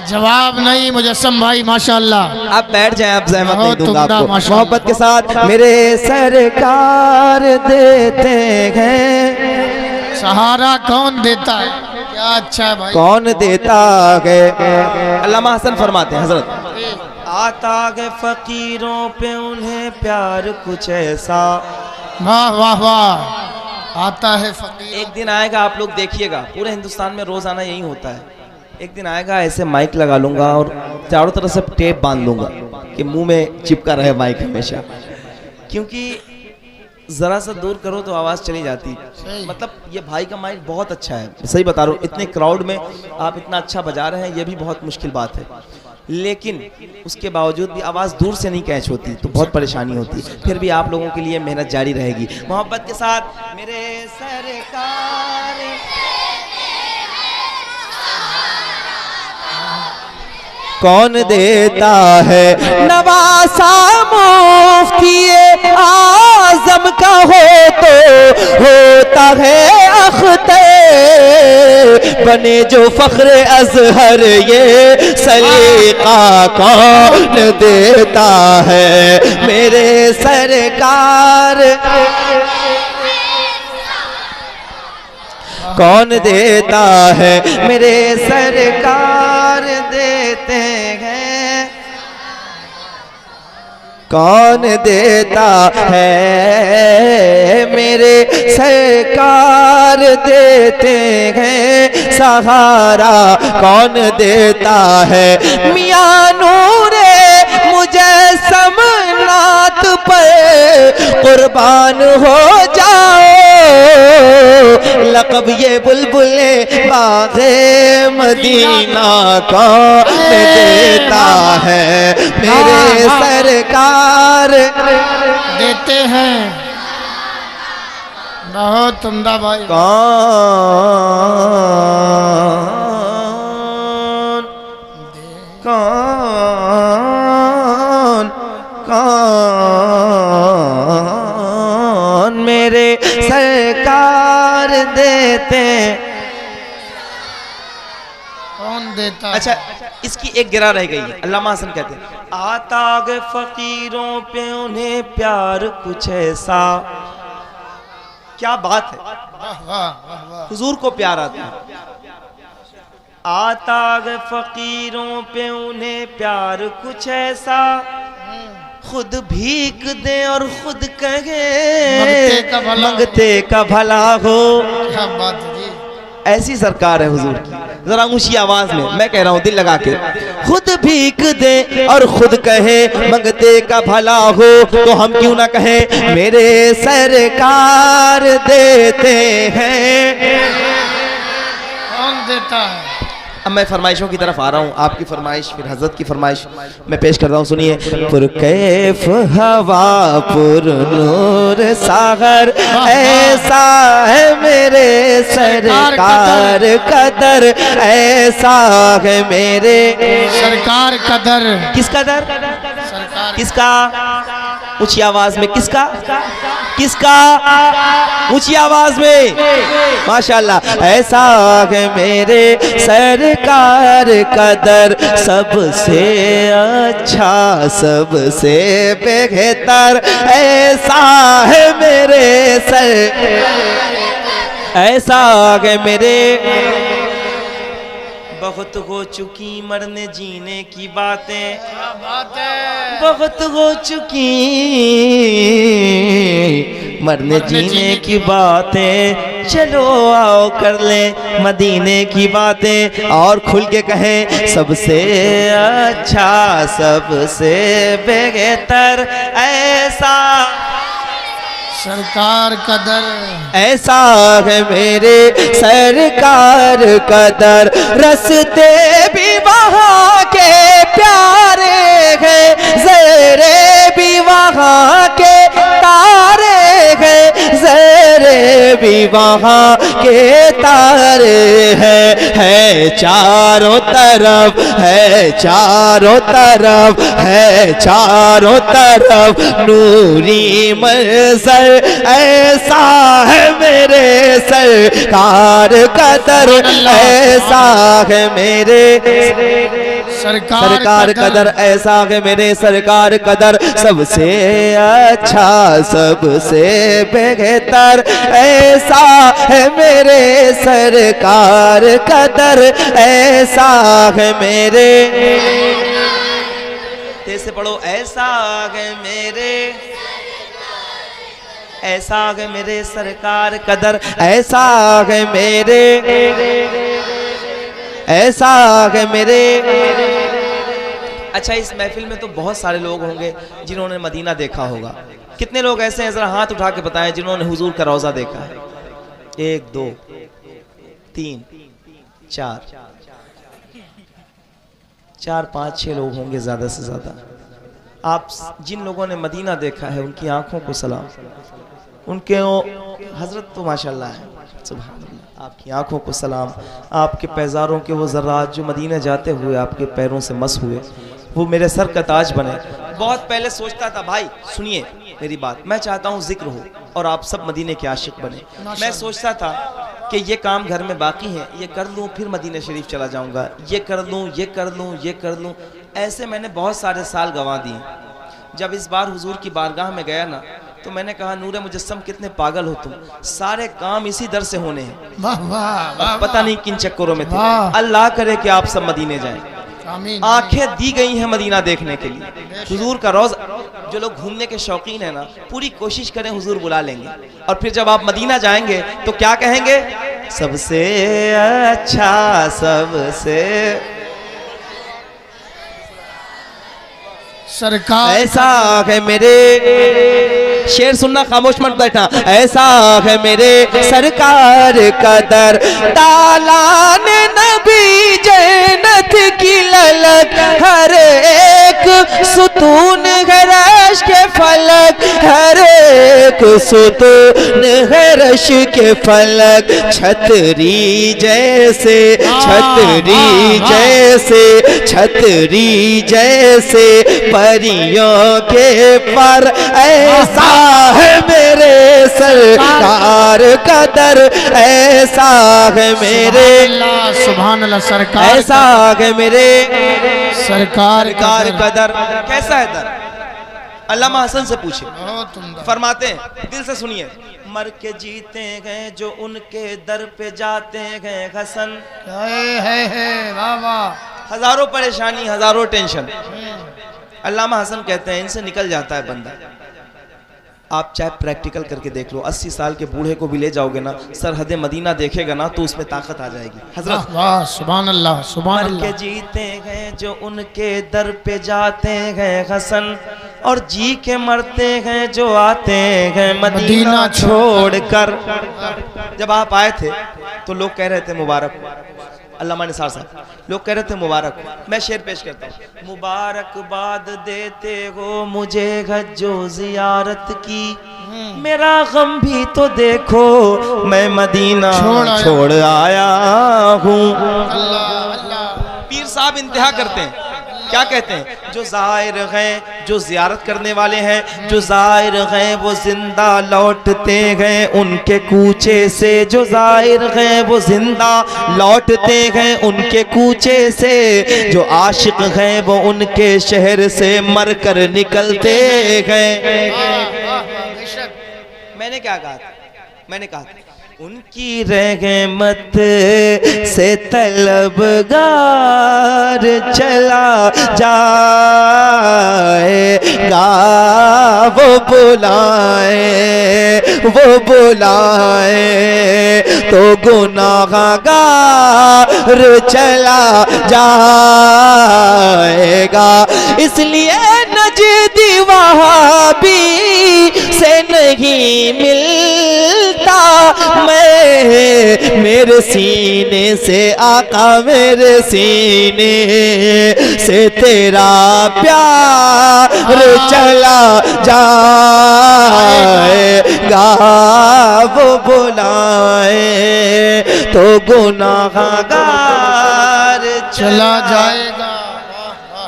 जवाब नहीं मुजस्सम भाई, माशाअल्लाह। आप बैठ जाएं, आप ज़हमत नहीं बहुत दूंगा तुमरा, आपको। माशाअल्लाह। मोहब्बत के साथ मेरे सरकार देते हैं सहारा कौन देता है। क्या अच्छा है भाई। कौन देता है। अल्लामा हसन फरमाते हैं, हजरत आता है फकीरों पे उन्हें प्यार कुछ ऐसा। वाह वाह वाह। आता है फकीर। एक दिन आएगा, आप लोग देखिएगा, पूरे हिंदुस्तान में रोजाना यही होता है। एक दिन आएगा, ऐसे माइक लगा लूंगा और चारों तरफ से टेप बांध लूंगा कि मुंह में चिपका रहे माइक हमेशा, क्योंकि जरा सा दूर करो तो आवाज चली जाती। मतलब ये भाई का माइक बहुत अच्छा है, सही बता रहा हूँ। इतने क्राउड में आप इतना अच्छा बजा रहे हैं, ये भी बहुत मुश्किल बात है, लेकिन उसके बावजूद भी आवाज़ दूर से नहीं कैच होती तो बहुत परेशानी होती। फिर भी आप लोगों के लिए मेहनत जारी रहेगी। मोहब्बत के साथ मेरे सरकार कौन देता है। नवासा मुफ्ती आज़म का हो तो होता है अख्तर, बने जो फख्र अज़हर ये सलीका कौन देता है। मेरे सरकार कौन देता है। मेरे सरकार देते हैं कौन देता है। मेरे सरकार देते हैं सहारा कौन देता है। मियां नूरे मुजस्सम नात पर कुर्बान हो जाओ, लक़ब ये बुलबुले बाग़े मदीना कौन देता है, मेरे सरकार देते हैं। बहुत उम्दा भाई। कौन मेरे सरकार देते, कौन देता? अच्छा इसकी एक गिरा रह गई है। अल्लामा हसन कहते हैं आताग फकीरों पे उन्हें प्यार कुछ ऐसा, क्या बात है, वाह वाह वाह वाह। हुजूर को प्यार आता है। आताग फकीरों पे उन्हें प्यार कुछ ऐसा, खुद भीख दे और खुद कहे मंगते का भला हो। क्या बात है जी। ऐसी सरकार है हुजूर की। जरा ऊंची आवाज में मैं कह रहा हूं, दिल लगा के, खुद भीख दे और खुद कहे मंगते का भला हो, तो हम क्यों ना कहे मेरे सरकार देते हैं। कौन देता है? अब मैं फरमाइशों की तरफ आ रहा हूँ। आपकी फरमाइश फिर हजरत की फरमाइश मैं पेश कर रहा हूँ, सुनिए। पुरकैफ हवा पुर नूर सागर, ऐसा है मेरे सरकार कदर, ऐसा है मेरे सरकार कदर। किस कदर? सरकार किसका? ऊंची आवाज में किसका? किसका? ऊंची आवाज में माशाल्लाह। ऐसा है मेरे सरकार कदर, सबसे अच्छा सबसे बेहतर, ऐसा है मेरे सर, ऐसा है मेरे। बहुत हो चुकी मरने जीने की बातें, बहुत हो चुकी मरने जीने की बातें, चलो आओ कर ले मदीने की बातें, और खुल के कहें सबसे अच्छा सबसे बेहतर, ऐसा सरकार कदर, ऐसा है मेरे सरकार कदर। रस्ते भी वहाँ के प्यारे हैं, ज़रे भी वहाँ के तारे हैं, ज़रे भी वहाँ के तारे हैं। है चारों तरफ, है चारों तरफ, है चारों तरफ नूरी मंज़र, ऐसा है मेरे सरकार कदर, ऐसा है मेरे सरकार कदर, ऐसा है मेरे सरकार कदर, सबसे अच्छा सबसे बेहतर, ऐसा है मेरे सरकार कदर, ऐसा है मेरे। तेज से पढ़ो, ऐसा है मेरे, ऐसा है मेरे सरकार कदर, ऐसा है मेरे, ऐसा है मेरे। अच्छा इस महफिल में तो बहुत सारे लोग होंगे जिन्होंने मदीना देखा होगा। कितने लोग ऐसे हैं, जरा हाथ उठा के बताएं जिन्होंने हुजूर का रोजा देखा है। 1 2 3 4 4 5 6 लोग होंगे ज्यादा से ज्यादा। आप जिन लोगों ने मदीना देखा है उनकी आंखों को सलाम, उनके हजरत तो माशाल्लाह है, सुभान अल्लाह, आपकी आंखों को सलाम, आपके पैजारों के वो ज़र्रात जो मदीना जाते हुए आपके पैरों से मस हुए, वो मेरे सर का ताज बने। बहुत पहले सोचता था, भाई सुनिए मेरी बात, मैं चाहता हूँ जिक्र हो और आप सब मदीने के आशिक बने। मैं सोचता था कि ये काम घर में बाकी है, ये कर लूँ फिर मदीना शरीफ चला जाऊँगा, ये कर लूँ ये कर लूँ ये कर लूँ, ऐसे मैंने बहुत सारे साल गंवा दिए। जब इस बार हुजूर की बारगाह में गया ना, तो मैंने कहा नूरे मुजस्सम कितने पागल हो तुम, सारे काम इसी दर से होने हैं। पता नहीं किन चक्करों में थे। अल्लाह करे कि आप सब मदीने जाएं। आंखें दी गई हैं मदीना देखने के लिए, हुजूर का रोज़ा। जो लोग घूमने के शौकीन है ना, पूरी कोशिश करें हुजूर बुला लेंगे। और फिर जब आप मदीना जाएंगे तो क्या कहेंगे? सबसे अच्छा सबसे सरकार ऐसा है मेरे शेर सुनना, खामोश मत बैठना। ऐसा है मेरे सरकार का दर, तालान नबी जन्नत की ललक, हर एक सुतून है रश के फलक, हर एक सुतून है रश के फलक, छतरी जैसे, छतरी जैसे, छतरी जैसे परियों के पर, ऐसा है मेरे सरकार का दर, ऐसा है मेरे, सुभान अल्लाह सरकार, ऐसा है मेरे सरकार का दर। कैसा है दर? अल्लामा हसन से पूछे, बहुत उम्दा। फरमाते हैं, दिल से सुनिए, मर के जीते गए जो उनके दर पे जाते गए हसन, है वाह वाह, हजारों परेशानी, हजारों टेंशन, अल्लामा हसन कहते हैं इनसे निकल जाता है बंदा। आप चाहे प्रैक्टिकल करके देख लो, 80 साल के बूढ़े को भी ले जाओगे ना, सरहद मदीना देखेगा ना, तो उसमें ताकत आ जाएगी। हजरत वाह सुभान अल्लाह, सुभान मर के अल्लाह। जीते हैं जो उनके दर पे जाते हैं हसन, और जी के मरते हैं जो आते हैं मदीना छोड़कर। जब आप आए थे तो लोग कह रहे थे मुबारक, अल्लामा निसार साहब, लोग कह रहे थे मुबारक। मैं शेर पेश करता हूँ, मुबारकबाद देते हो मुझे गज्जो जियारत की, मेरा गम भी तो देखो मैं मदीना छोड़ आया हूँ। पीर साहब इंतहा करते हैं, क्या कहते हैं? जो ज़ाहिर हैं, जो ज़ियारत करने वाले हैं, जो ज़ाहिर हैं वो जिंदा लौटते हैं उनके कूचे से, जो ज़ाहिर हैं वो जिंदा लौटते हैं उनके कूचे से, जो आशिक हैं वो उनके शहर से मर कर निकलते हैं। मैंने क्या कहा? मैंने कहा उनकी रहमत से तलबगार चला जाएगा, वो बुलाए, वो बुलाए तो गुनाहगार चला जाएगा। इसलिए नजदी वहाबी से नहीं मिलता मैं, मेरे सीने से आका, मेरे सीने से तेरा प्यार चला जाएगा, वो बुलाए तो गुनाहगार चला जाएगा।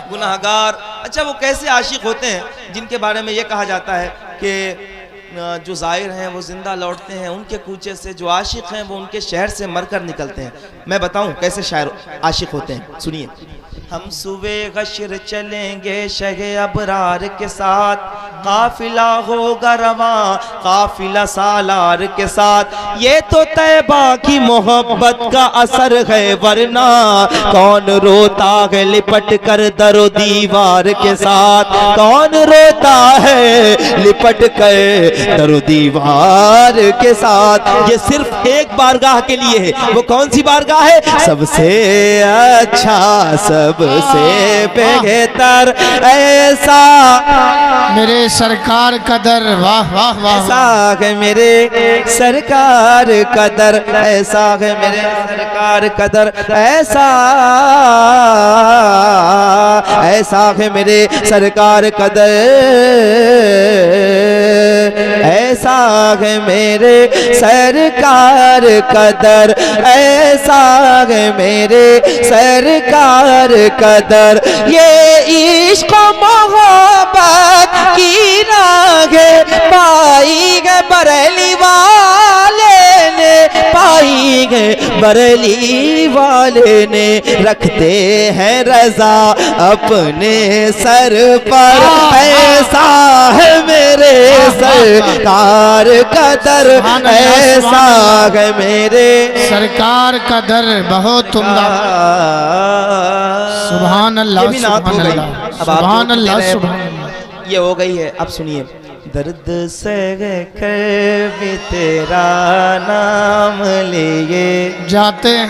गुनाहगार, अच्छा वो कैसे आशिक होते हैं जिनके बारे में ये कहा जाता है कि जो ज़ाहिर हैं वो जिंदा लौटते हैं उनके कूचे से, जो आशिक हैं वो उनके शहर से मरकर निकलते हैं। मैं बताऊं कैसे शायर आशिक होते हैं, सुनिए। हम सुबह गशर चलेंगे शहे अबरार के साथ, काफिला होगा रवां काफिला सालार के साथ, ये तो तैबा की मोहब्बत का असर है, वरना कौन रोता है लिपट कर दरो दीवार के साथ, कौन रोता है लिपट कर दरो दीवार के साथ। ये सिर्फ एक बारगाह के लिए है, वो कौन सी बारगाह है? सबसे अच्छा, सबसे बेहतर, ऐसा मेरे सरकार का दर, वाह वाह वाह, ऐसा है मेरे सरकार का दर, ऐसा है मेरे सरकार का दर, ऐसा, ऐसा है मेरे सरकार का दर, ऐसा है मेरे सरकार का दर, ऐसा है मेरे सरकार का दर। ये इश्क मोहब्बत की राहें पाई है बरेली वाले ने, पाई है बरेली वाले ने, रखते हैं रजा अपने सर पर, ऐसा है मेरे सरकार का दर, ऐसा है मेरे सरकार का दर, बहुत उम्दा। सुभान अल्लाह, सुभान अल्लाह, सुभान अल्लाह, सुभान अल्लाह। ये हो गई है। अब सुनिए, दर्द से कर भी तेरा नाम लिए जाते हैं।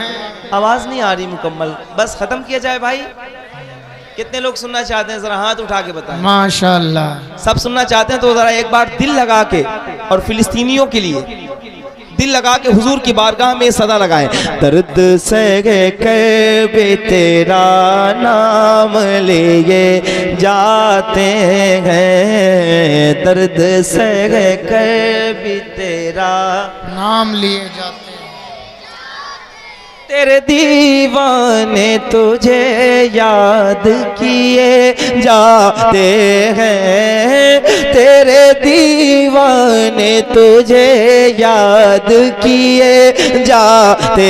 आवाज नहीं आ रही मुकम्मल, बस खत्म किया जाए भाई। कितने लोग सुनना चाहते हैं जरा हाथ उठा के बताएं। माशाअल्लाह। सब सुनना चाहते हैं तो जरा एक बार दिल लगा के और फिलिस्तीनियों के लिए दिल लगा के हुजूर की बारगाह में सदा लगाएं। दर्द सह के भी तेरा नाम लिए जाते हैं, दर्द सह के भी तेरा नाम लिए जाते हैं। तेरे दीवाने तुझे याद किए जाते हैं, तेरे दीवाने तुझे याद किए जाते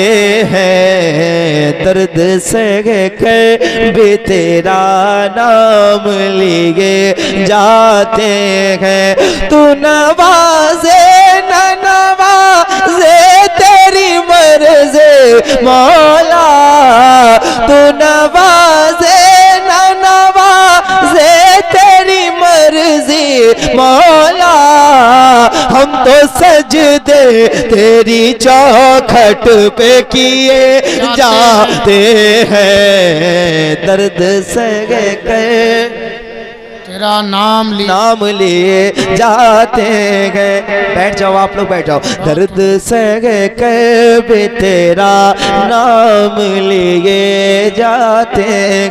हैं, दर्द सह कर भी तेरा नाम लिए जाते हैं। तू नवाजे न नवाजे तेरी मर्ज़ी मौला, तू नवाजे न नवाजे तेरी मर्जी मौला, हम तो सजदे तेरी चौखट पे किए जाते हैं, दर्द सह कर तेरा नाम लिए जाते हैं। बैठ जाओ आप लोग, बैठ जाओ। दर्द सह कर भी तेरा नाम लिए जाते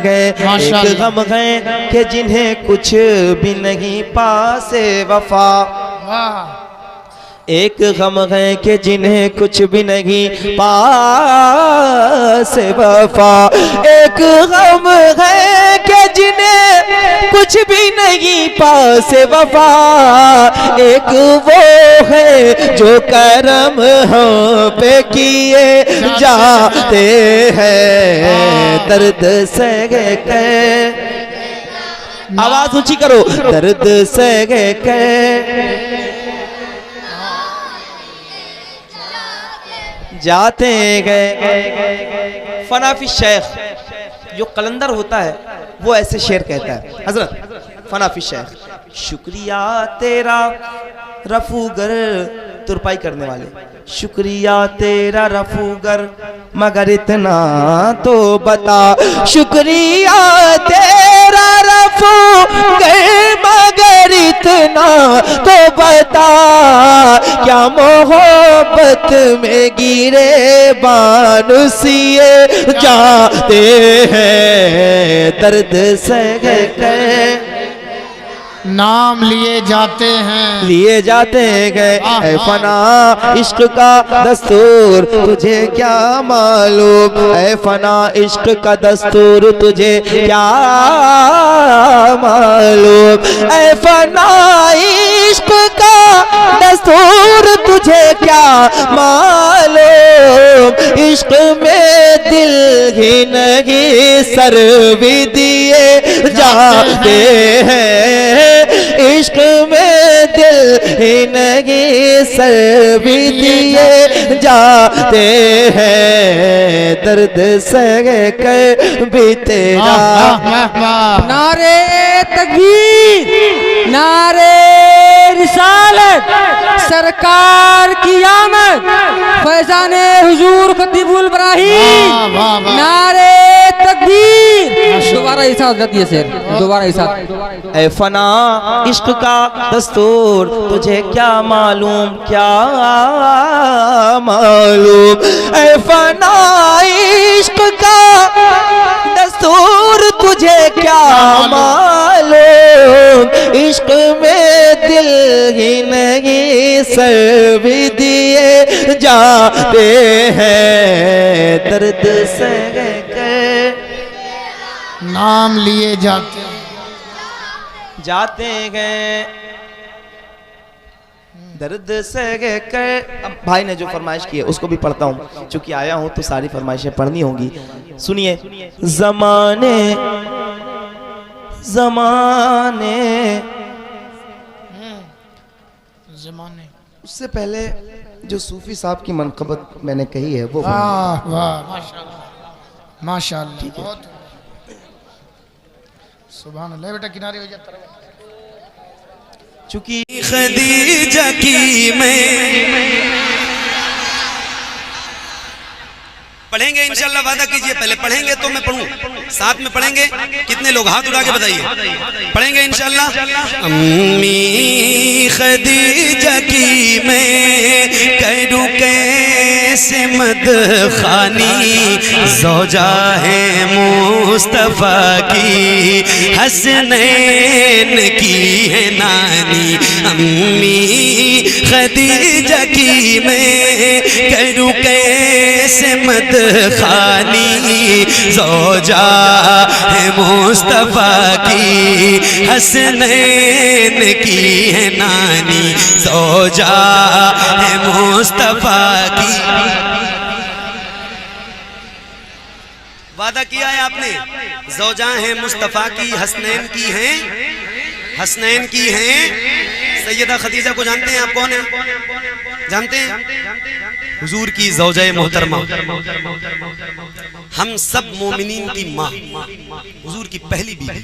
हैं। एक गम है कि जिन्हें कुछ भी नहीं पासे वफा, एक गम है कि जिन्हें कुछ भी नहीं पास वफा, एक गम है कि जिन्हें कुछ भी नहीं पास वफा, एक वो है जो करम हो पे किए जाते हैं, दर्द सह कर, आवाज ऊंची करो, दर्द सह कर जाते गए। फनाफी शेख जो कलंदर होता है वो ऐसे शेर कहता है, हजरत फनाफी शेख, शुक्रिया तेरा रफूगर, तुरपाई करने वाले, शुक्रिया तेरा रफूगर मगर इतना तो बता, शुक्रिया तेरा रफूगर मगर इतना तो बता, क्या मोहब्बत में गिरे बानुसिए जाते हैं, दर्द सह कर नाम लिए जाते गए। ऐ फना इश्क का दस्तूर तुझे क्या मालूम, ऐ फना इश्क का दस्तूर तुझे क्या मालूम, ऐ फना इश्क का दस्तूर तुझे क्या मालूम, इश्क में दिल ही नहीं सर भी दिए जाते हैं, इश्क में दिल ही नहीं सर भी दिए जाते हैं, दर्द सह कर भी तेरा। नारे तकबीर, नारे रिसालत, सरकार की आमद, फैजाने हुजूर खतीबुल इब्राहिम, नारे तकबीर। दोबारा इसात गतिए से, दोबारा इसात। ऐ फना इश्क का दस्तूर तुझे क्या मालूम, क्या मालूम, ऐ फना इश्क का दस्तूर तुझे क्या मालूम, इश्क में दिल ही नहीं सर भी दिए जाते हैं, दर्द सह कर नाम लिए जाते गए, दर्द सह कर। अब भाई ने जो फरमाइश की है उसको भी पढ़ता हूँ, चूंकि आया हूँ तो सारी फरमाइशें पढ़नी होंगी। सुनिए, जमाने जमाने जमाने, उससे पहले जो सूफी साहब की मनक़बत मैंने कही है वो वाह वाह माशाअल्लाह माशाअल्लाह, बहुत सुभान अल्लाह। बेटा किनारे हो जाता रहो, चूंकि खदीजा की मैं पढ़ेंगे इंशाल्लाह, वादा कीजिए। पहले पढ़ेंगे तो मैं पढ़ूं, साथ में पढ़ेंगे। कितने लोग हाथ उठा के बताइए, पढ़ेंगे इंशाल्लाह। अम्मी खदीजा की मैं करूं कैसे मदखानी, ज़ौजा है मुस्तफ़ा की हसनैन की है नानी। अम्मी खदीजा की मैं करूं कैसे मदखानी, ज़ौजा है मुस्तफ़ा की हसनैन की है नानी, ज़ौजा है मुस्तफ़ा की। वादा किया है आपने, ज़ौजा है मुस्तफ़ा की हसनैन की हैं, हसनैन की हैं। सैयदा खदीजा को जानते हैं आप? कौन है, जानते हैं? हुजूर की ज़ौजा मोहतरमा, हम सब मोमिनीन की माँ, हुजूर की पहली बीवी।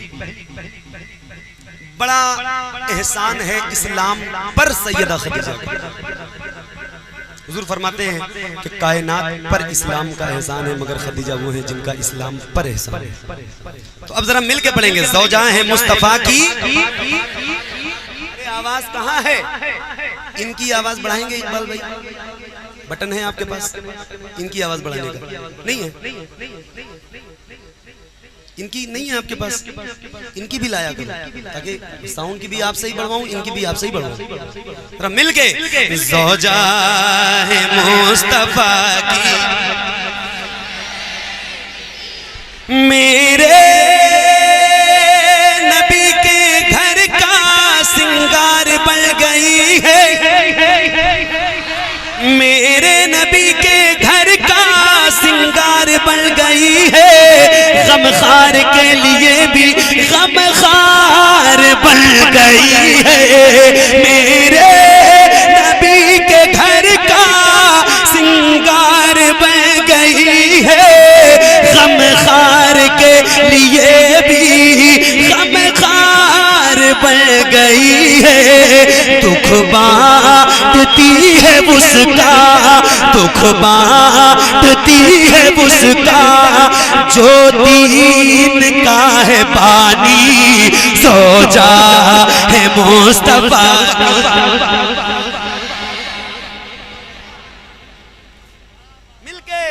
बड़ा एहसान है इस्लाम पर सैयदा खदीजा का। हुजूर फरमाते हैं कि कायनात पर इस्लाम का एहसान है, मगर खदीजा वो है जिनका इस्लाम पर एहसान है। तो अब जरा मिल के पढ़ेंगे, ज़ौजा है मुस्तफ़ा की। आवाज कहाँ है? इनकी आवाज बढ़ाएंगे इकबाल भाई? बटन है आपके पास इनकी आवाज बढ़ाने का? नहीं है, इनकी नहीं है आपके पास? इनकी भी लाया करो, ताकि साउंड की भी आप सही बढ़वाऊं, इनकी भी आप सही बढ़वाऊं। जरा मिल के, ज़ौजा है मुस्तफ़ा की मेरे नबी के घर का सिंगार बन गई है, मेरे नबी के घर का सिंगार बन गई है, गमखार के लिए भी गमखार बन गई है। मेरे नबी के घर का सिंगार बन गई है, गमखार के लिए भी गमखार बन गई है। दुख बांटती है उसका, दुख बांटती है उसका, जो दीन का है पानी, ज़ौजा है मुस्तफ़ा। मिलके,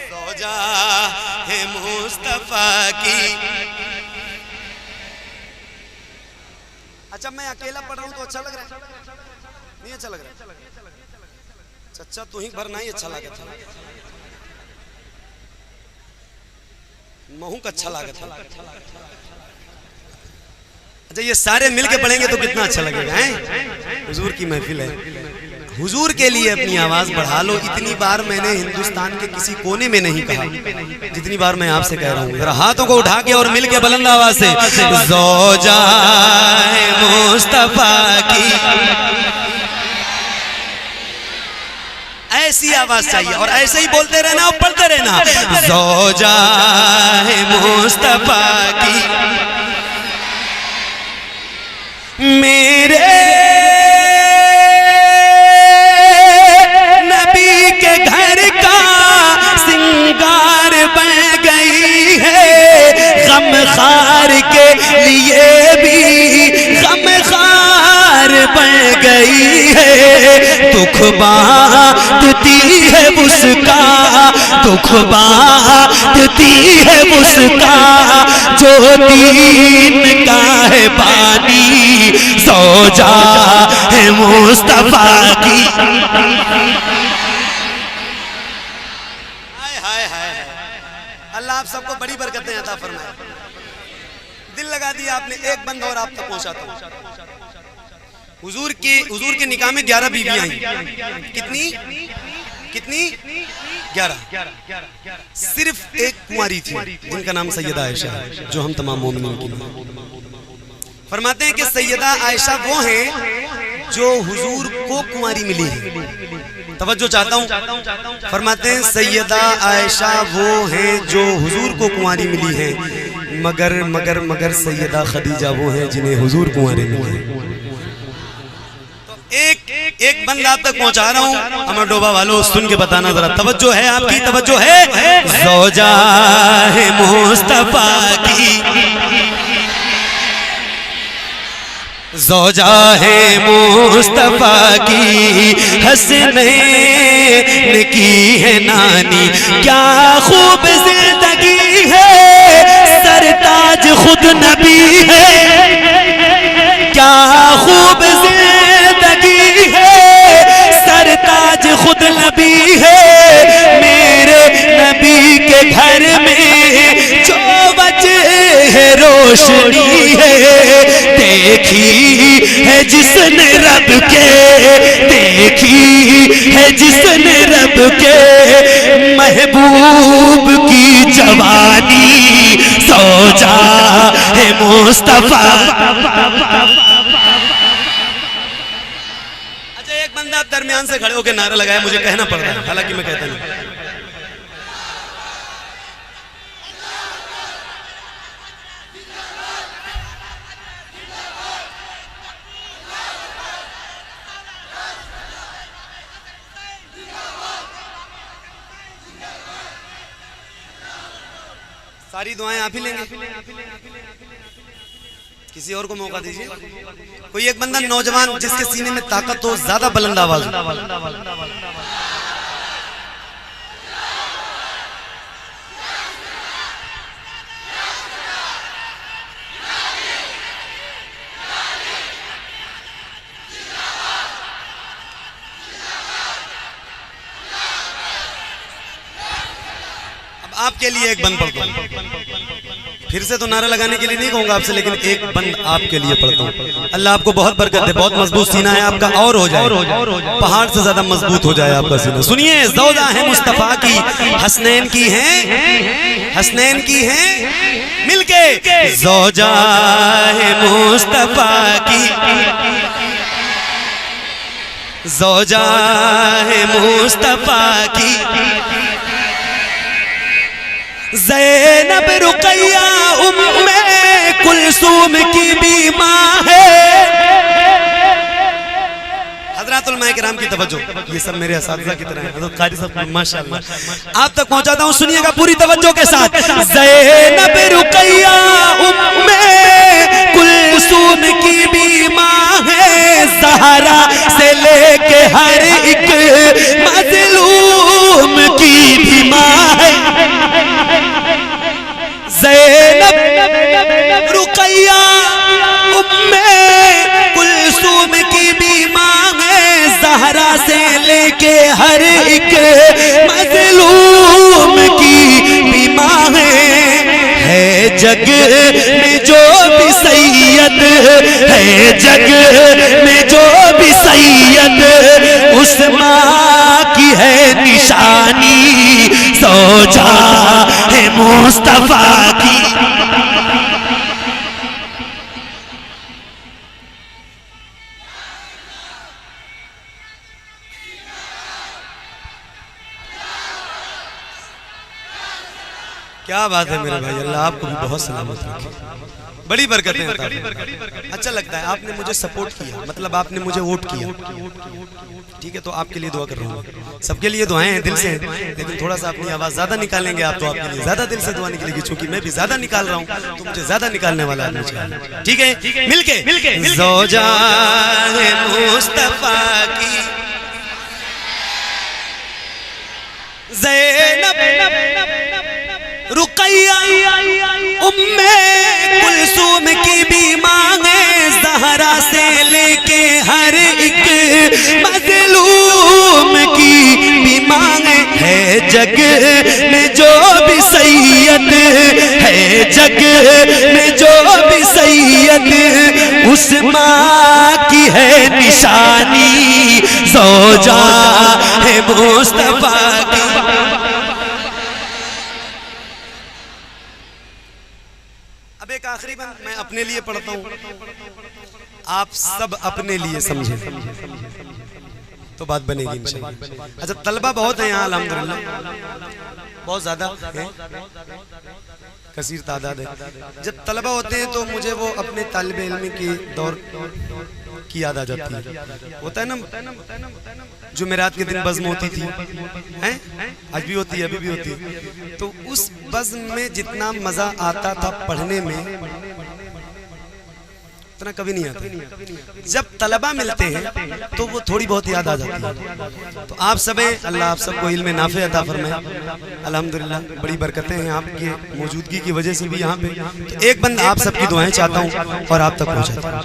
ज़ौजा है मुस्तफ़ा की। अच्छा, मैं अकेला पढ़ रहा हूँ तो अच्छा लग रहा है? नहीं अच्छा लग रहा है? अच्छा, तू ही भर नहीं अच्छा लगा था, महू का अच्छा लगा था। अच्छा, ये सारे मिलके पढ़ेंगे तो कितना अच्छा लगेगा हैं? हुजूर की महफिल है, हुजूर के लिए अपनी आवाज बढ़ा लो। इतनी बार मैंने हिंदुस्तान के किसी कोने में नहीं कहा जितनी बार मैं आपसे कह रहा हूँ। जरा हाथों को उठा के और मिलके बुलंद आवाज से, ज़ौजा है मुस्तफ़ा की। ऐसी आवाज चाहिए और ऐसे ही बोलते रहना और पढ़ते रहना, ज़ौजा है मुस्तफ़ा की मेरे नबी के घर का सिंगार बन गई है, गमखार के लिए भी गमखार बन गई है। दुख बांटती है उसका, दुख बांटती है उसका, जो दीन का है बानी, ज़ौजा है मुस्तफ़ा की। हाय हाय हाय, अल्लाह आप सबको बड़ी बरकतें अता फरमाए। दिल लगा दिया आपने, एक बंद और आप तक पहुंचाता हूं। हुजूर के निकाह में 11 बीवियां आई। कितनी कितनी? 11। सिर्फ एक कुंवारी थी जिनका नाम सैयदा आयशा है, जो हम तमाम मोमिनीन की मां। फरमाते हैं कि सैयदा आयशा वो हैं जो हुजूर को कुंवारी मिली है। तवज्जो चाहता हूं। फरमाते हैं सैयदा आयशा वो हैं जो हुजूर को कुंवारी मिली है, मगर मगर मगर सैयदा खदीजा वो हैं जिन्हें हुजूर कुंवारी मिली है। एक बंद आप तक पहुंचा रहा हूं। अमर डोबा वालों सुन के बताना जरा, तवज्जो है आपकी, तवज्जो है। ज़ौजा है मुस्तफा की, ज़ौजा है मुस्तफा की, हसनैन की है नानी, क्या खूब जिंदगी है, सरताज खुद नबी है, क्या खूब जिंदगी है, सरताज खुद नबी है, मेरे नबी के घर में जो वजह है रोशनी है, देखी है जिसने रब के, देखी है जिसने रब के महबूब की जवानी, ज़ौजा है मुस्तफा। अच्छा एक बंदा आप दरमियान से खड़े होकर नारा लगाया, मुझे कहना पड़ रहा है, हालांकि मैं कहता नहीं। सारी दुआएं आप ही लेंगे, किसी और को मौका दीजिए। कोई एक बंदा नौजवान जिसके सीने में ताकत हो, ज्यादा बुलंद आवाज हो। आपके लिए एक बंद पढ़ता हूं, फिर से तो नारा लगाने के लिए नहीं कहूंगा आपसे, लेकिन एक बंद आपके लिए पढ़ता हूं। अल्लाह आपको बहुत बरकत दे, बहुत मजबूत सीना है आपका, और हो जाए पहाड़ से ज्यादा मजबूत हो जाए आपका सीना। सुनिए, ज़ौजा है मुस्तफा की, हसनैन की है, हसनैन की है मिलके, ज़ौजा है मुस्तफा की, ज़ौजा है मुस्तफा की, ज़ैनब रुक़ैया उम्मे कुलसूम की भी माँ है। हज़रातुल उलमा किराम की तवज्जो, ये सब मेरे असातिज़ा की तरह हैं, हज़रत क़ारी साहब माशाअल्लाह, आप तक पहुंचाता हूं, सुनिएगा पूरी तवज्जो के साथ। ज़ैनब रुक़ैया उम्मे कुलसूम की भी माँ है, ज़हरा से लेके हर एक मज़लूम की भी माँ है। ज़ैनब रुक़ैया उम्मे कुलसूम की भी माँ है, ज़हरा से लेके हर एक मज़लूम की भी माँ है जग में जो भी सैयद है, जग में जो भी सैयद, उस माँ की है निशानी, ज़ौजा है मुस्तफा की। क्या बात है मेरे भाई, अल्लाह आपको भी बहुत सलामत रखे, बड़ी बरकतें हैं। अच्छा लगता है, आपने मुझे सपोर्ट किया, मतलब आपने मुझे वोट किया, ठीक है, तो आपके लिए दुआ कर रहा हूँ। सबके लिए दुआएं हैं दिल से, लेकिन थोड़ा सा अपनी आवाज ज्यादा निकालेंगे आप, तो आपके लिए ज्यादा दिल से दुआ निकलेगी, क्योंकि मैं भी ज्यादा निकाल रहा हूँ, तो मुझे ज्यादा निकालने वाला आदमी चाहिए, ठीक है। मिलके ज़ौजा है मुस्तफा की, ज़ैनब रुक़ैया उम्मे कुलसूम की भी माँ है, ज़हरा से लेके हर एक मज़लूम की भी माँ है, जग में जो भी सैयद है, जग में जो भी सैयद, उस माँ की है निशानी, ज़ौजा है मुस्तफा की। अब एक आखिरी बात मैं अपने लिए पढ़ता हूँ, आप सब अपने लिए समझे तो बात बनेगी इंशाअल्लाह। अच्छा, तलबा बहुत है यहाँ अल्हम्दुलिल्लाह, बहुत ज़्यादा है, कसीर तादाद है। जब तलबा होते हैं तो मुझे वो अपने तालिब इल्मी की दौर की याद आ जाती है। होता है ना जुमेरात के दिन बज़्म होती थी, हैं? आज भी होती है, अभी भी होती है। तो उस बज़्म में जितना मज़ा आता था पढ़ने में उतना कभी नहीं आता। जब तलबा मिलते हैं तो वो थोड़ी बहुत याद आ जाती है। तो आप सबे अल्लाह आप सबको इल्म नाफ़े अता फरमाए। अल्हम्दुलिल्लाह बड़ी बरकतें हैं आपके मौजूदगी की वजह से भी यहाँ पे। तो एक बंद आप सबकी दुआएं चाहता हूँ और आप तक पहुँचाता हूँ।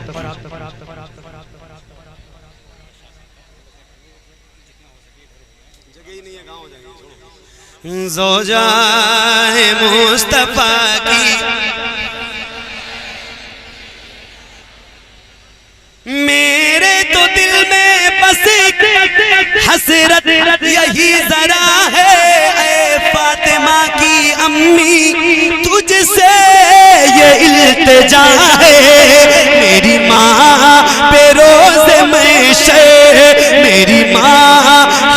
ज़ौजाए मुस्तफ़ा की मेरे तो दिल में बस हसरत यही जरा है, ऐ फातिमा की अम्मी तुझसे ये इल्तिजा है। मेरी माँ पे रोज़े महशर, मेरी माँ,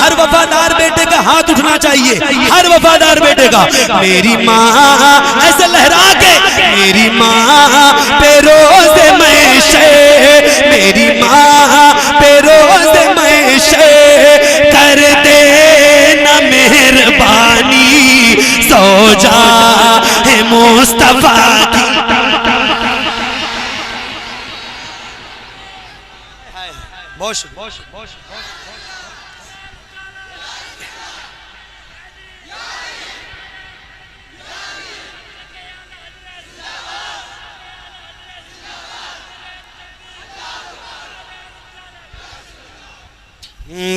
हर वफादार बेटे का हाथ उठना चाहिए, हर वफादार बेटे का। मेरी माँ ऐसे लहरा के, मेरी माँ पे रोज़े महशर, मेरी माँ पे रोज़े महशर कर दे न मेहरबानी, ज़ौजा है मुस्तफ़ा की। बहुत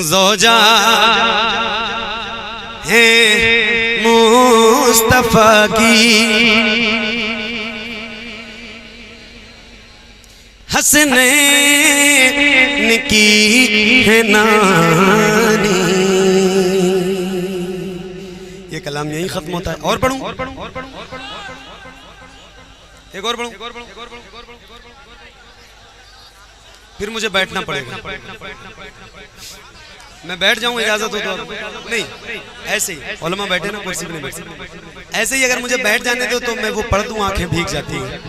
ज़ौजा है मुस्तफ़ा की, हसनैन की है नानी। ये कलाम यही खत्म होता है। और पढ़ूं? एक और पढ़ूं? फिर मुझे बैठना पड़ेगा। मैं बैठ जाऊं, इजाजत हो तो? नहीं, ऐसे ही उलमा बैठे ना, कुर्सी पे नहीं बैठ। ऐसे ही अगर मुझे बैठ जाने दो तो मैं वो पढ़ दूं, आंखें भीग जाती हैं।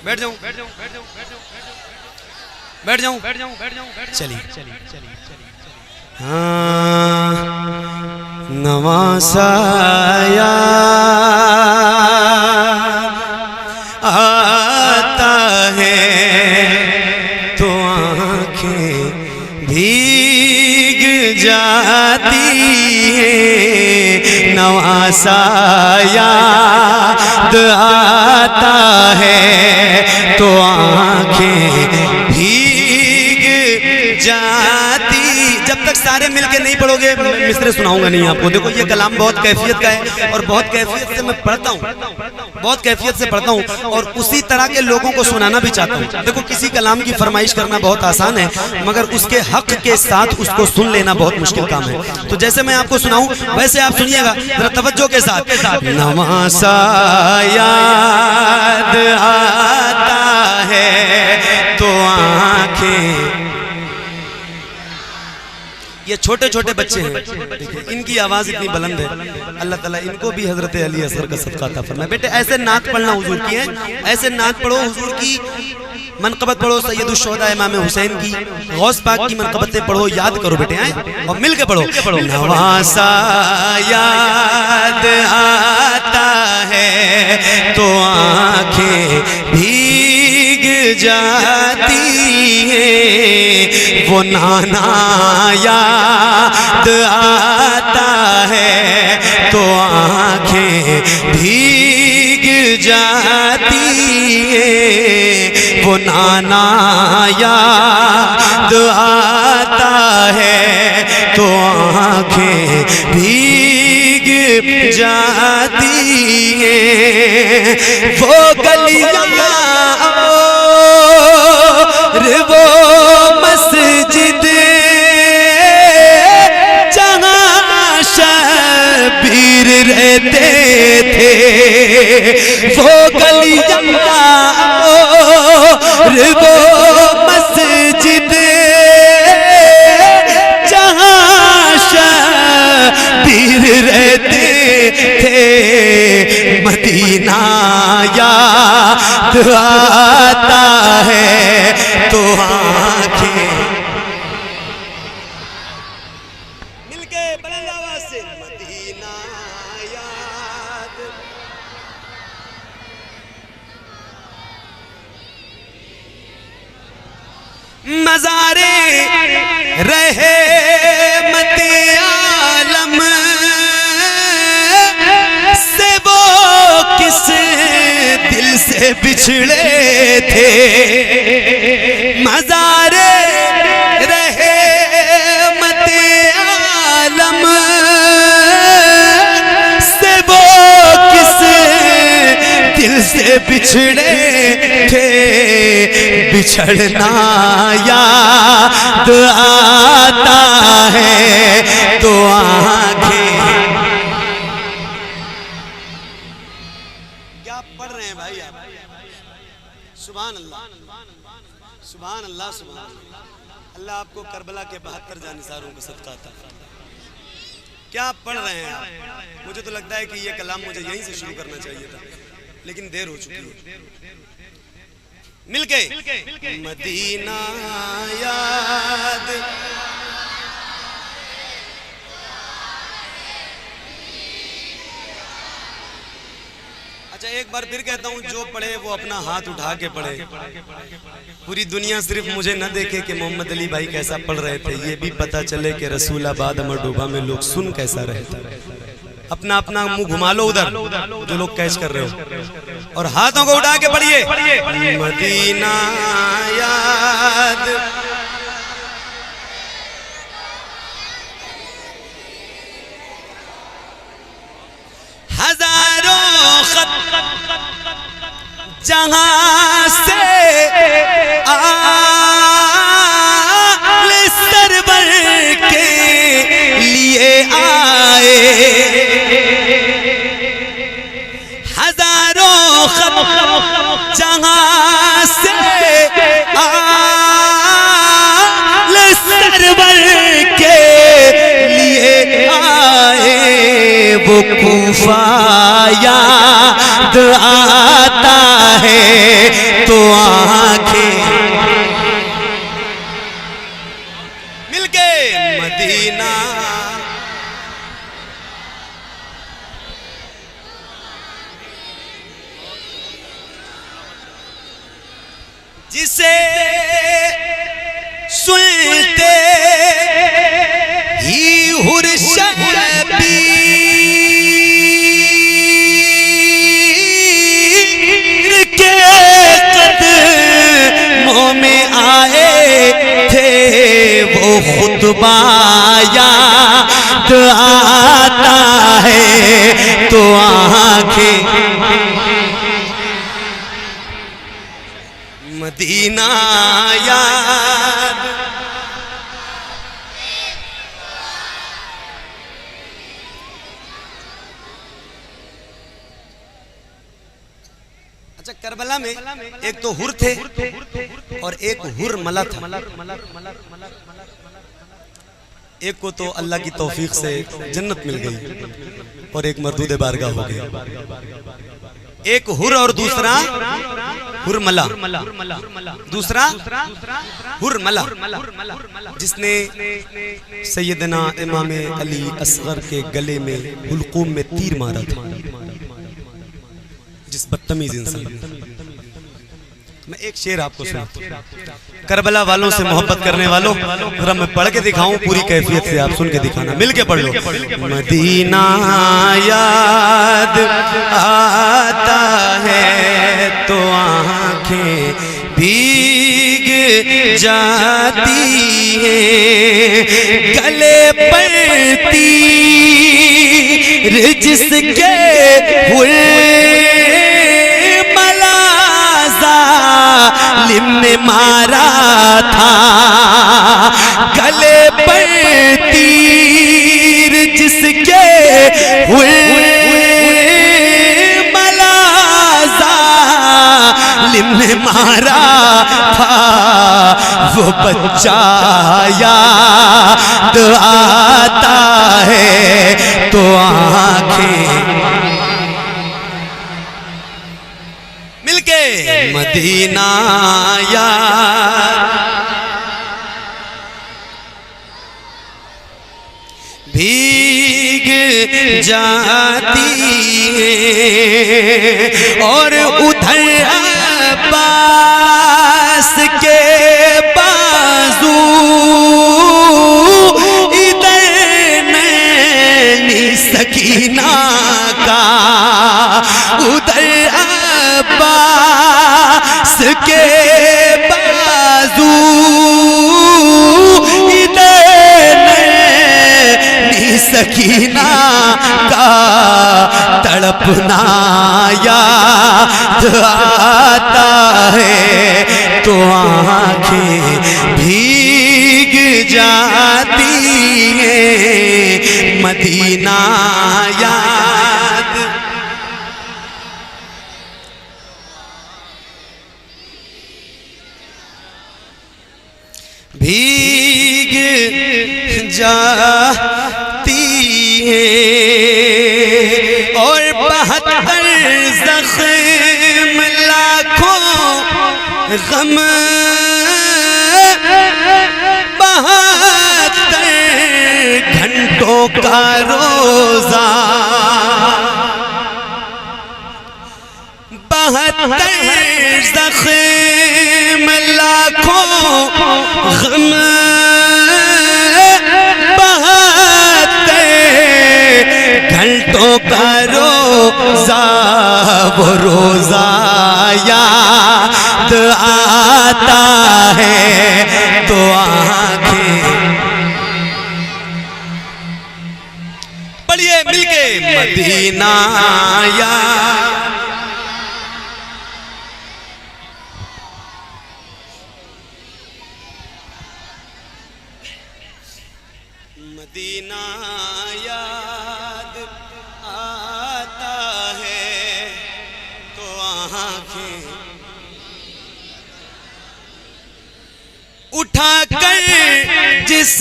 बैठ जाऊं? चलिए। हाँ, नवासाया आता है तो आंखें भीग जाती है, नवासाया आता है तो आंखें भीग जाती। जब तक सारे मिलके नहीं पढ़ोगे मिसरे सुनाऊंगा नहीं आपको। देखो ये कलाम बहुत कैफियत का है और बहुत कैफियत से मैं पढ़ता हूँ, बहुत कैफियत से पढ़ता हूँ और उसी तरह के लोगों को सुनाना भी चाहता हूँ। देखो किसी कलाम की फरमाइश करना बहुत आसान है मगर उसके हक के साथ उसको सुन लेना बहुत मुश्किल काम है। तो जैसे मैं आपको सुनाऊं वैसे आप सुनिएगा जरा तवज्जो के साथ। नवासा याद आता है तो आंखें, ये छोटे छोटे बच्चे हैं, देखिए इनकी आवाज़ इतनी बुलंद है। अल्लाह ताला इनको भी हज़रत अली असगर का सदका अता फरमाए। बेटे ऐसे नात पढ़ना हुजूर की है, ऐसे नात पढ़ो, हुजूर की मनक़बत पढ़ो, सैयदुश शुहदा इमाम हुसैन की, गौस पाक की मनक़बतें पढ़ो, याद करो बेटे आए और मिल के पढ़ो। नवासा याद आता है तो आँखें भीग जाती हैं, वो नाना याद आता है तो आँखें भीग जाती हैं, वो नाना याद आता है तो आँखें भीग जाती हैं, वो गलियाँ और वो मस्जिद जहाँ शबीर रहते थे, वो गलियाँ और वो मस्जिद जहाँ शबीर रहते थे, मदीना याद आता है तो मज़ारे रहे मत आलम से वो किस दिल से बिछड़े थे। मज़ारे रहे मत आलम से वो किस दिल से बिछड़े थे। बिछड़ना याद आता है तो आंखें। क्या पढ़ रहे हैं भाई आप? सुभान अल्लाह, सुभान अल्लाह, सुभान अल्लाह। अल्लाह आपको करबला के 72 जानिसारों को सदका अता फरमाए। क्या पढ़ रहे हैं आप? मुझे तो लगता है कि ये कलाम मुझे यहीं से शुरू करना चाहिए था, लेकिन देर हो चुकी है। मिलके मदीना याद। अच्छा एक बार फिर कहता हूँ, जो पढ़े वो अपना हाथ उठा के पढ़े। पूरी दुनिया सिर्फ मुझे न देखे कि मोहम्मद अली भाई कैसा पढ़ रहे थे, ये भी पता चले कि रसूलाबाद अमरडोबा में लोग सुन कैसा रहे थे। अपना अपना मुंह घुमा लो उधर जो लोग कैच कर रहे हो, और हाथों को उठा के पढ़िए मदीना याद। हजारों खत जहां से आले सरवर के लिए आए। हजारों खत जहां से आले सरवर के लिए आए। वो कूफा याद आता है तो आंखें। मिलके मदीना जिसे सुनते ही हुर्शबीर के कदमों में आए थे। वो खुतबा याद आता है तो आंखें। मदीना याद। अच्छा करबला में एक तो हुर थे और एक हुरमला था। एक को तो अल्लाह की तौफीक से जन्नत मिल गई और एक मरदूद बारगाह हो गया। एक हुर और दूसरा हुरमला, दूसरा हुरमला, जिसने सैयदना इमाम अली असगर के गले में हुलकूम में तीर मारा था। जिस बदतमीज इंसान। मैं एक शेर आपको सुनाता हूं, करबला वालों से मोहब्बत करने वालों, जरा मैं पढ़ के दिखाऊं पूरी कैफियत से, आप सुन के दिखाना, मिल के पढ़ लो। मदीना याद आता है तो आंखें भीग जाती हैं। गले पर तीर जिसके हुए जालिम ने मारा था। गले पर तीर जिसके हुए मला जालिम ने मारा था। वो बच्चा याद आता है तो आंखें। मिलके मदीना याद। भीग जाती है और उधर अब्बास के मदीना का तड़पना याद आता है तो आंखें भीग जाती हैं, मदीना याद। भीग जाती है और 72 ज़ख्म लाखों गम 72 घंटों का रोजा 72 ज़ख्म लाखों गम 72 घंटों का रोजा, वो रोजा याद आता है तो आंखें। पढ़िए मिलके, मदीना याद। मदीना याद आता है तो आंखें उठा कर जिस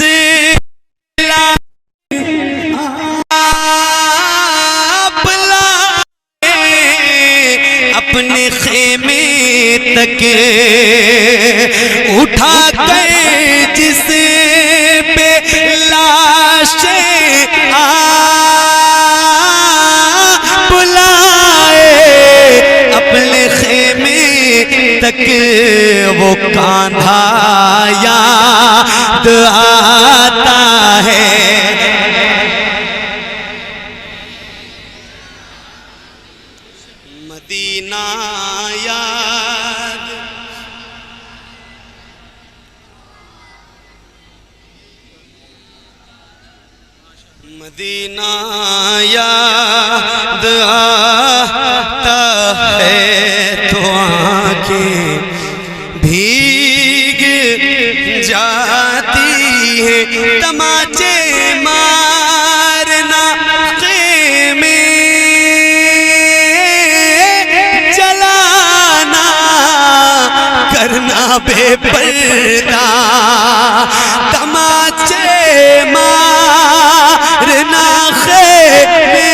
अपने खेमे तक उठा कर जिस पे लाशें बुलाए अपने खेमे तक, वो कांधा याद आता है। मदीना याद। मदीना याद आता है तो आंखें भीग जाती है, तमाचे मारना खेमे जलाना करना बेपर्दा, तमाचे मारना खेमे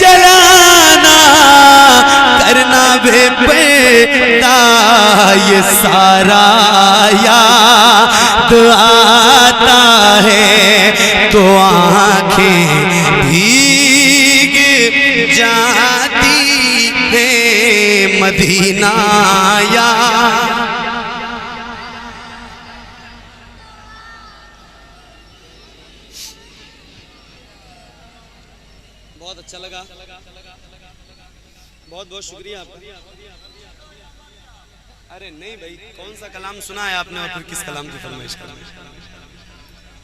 जलाना करना बेपर्दा, ये सारा याद आता है तो आंखें भीग जाती है, मदीना याद। बहुत अच्छा लगा, बहुत बहुत शुक्रिया आपका। अरे नहीं भाई, कौन सा कलाम सुना है आपने और फिर किस कलाम की फरमाइश कर?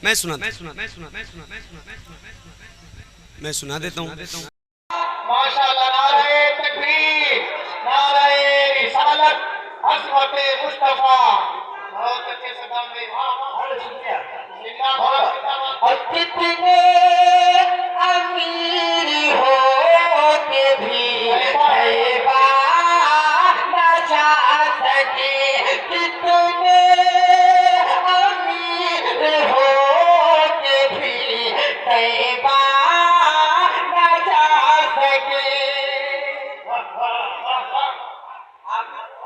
मैं सुना देता हूँ। माशाअल्लाह, नारे तकबीर, नारे रिसालत, अज़मत मुस्तफा। बहुत अच्छे से गान रहे। बहुत शुक्रिया। जिंदाबाद। और कितने अमीर हो के भी तैबा न जा सके, कितने अमीर हो के भी तैबा न जा सके।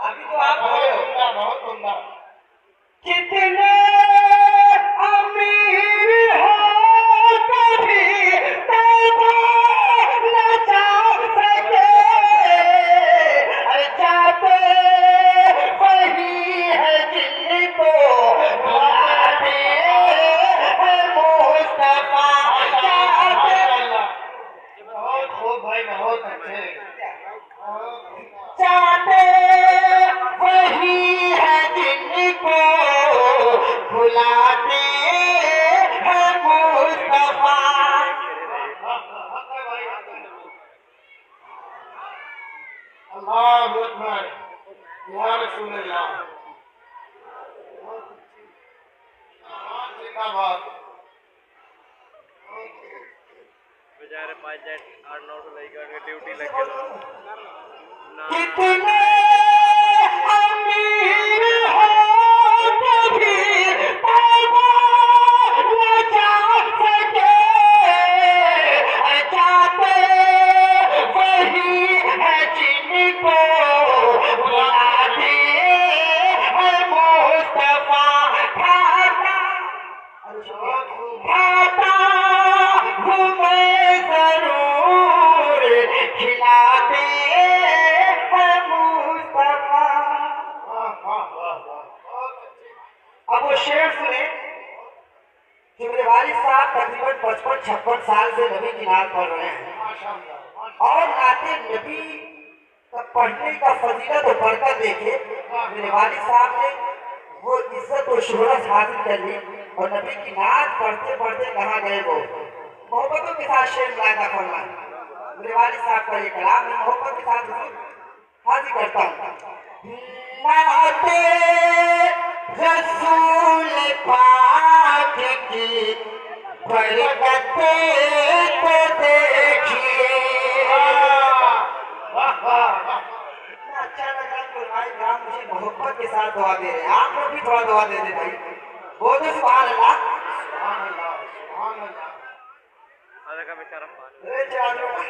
अभी तो आप बहुत उम्दा। कितने अमीर हो कभी तैबा न जा सके, अरे जाते वही है जिनको बुलाते हैं मुस्तफा। बहुत खूब भाई, बहुत अच्छे। जाते वही है जिनको बुलाते हैं या रसूल अल्लाह। जिंदाबाद। बेचारे 5 8 9 लड़के ड्यूटी लग गई कितने अमीर हो कभी तौबा न जान सके, चाहते वही है जिनको बुलाते हैं मुस्तफा। खाता हूँ मैं जरूर, खिलाते हैं मुस्तफा। अब वो शेर सुने कि मेरे वालिद साहब तकरीबन 55-56 साल से नबी की नात पढ़ रहे हैं और नाते नबी का पढ़ने का फजीलत और बरकत देखे मेरे वालिद साहब ने वो इज्जत और शोहरत हासिल कर ली और नबी की नात पढ़ते पढ़ते कहाँ गए वो मोहब्बतों के साथ शेर मुलायदा करना। मेरे वालिद साहब का ये कलाम मैं मोहब्बत के साथ हाजिर करता हूँ। नाते रसूल पाक की बरकत को देखिए। अच्छा लग रहा है भाई ग्राम मुझे मोहब्बत के साथ दुआ दे रहे हैं। आप लोग भी थोड़ा दुआ दे दे भाई। वो तो सुभान अल्लाह सुभान अल्लाह सुभान अल्लाह। अरे का बेचारा पानी अरे चला दूंगा।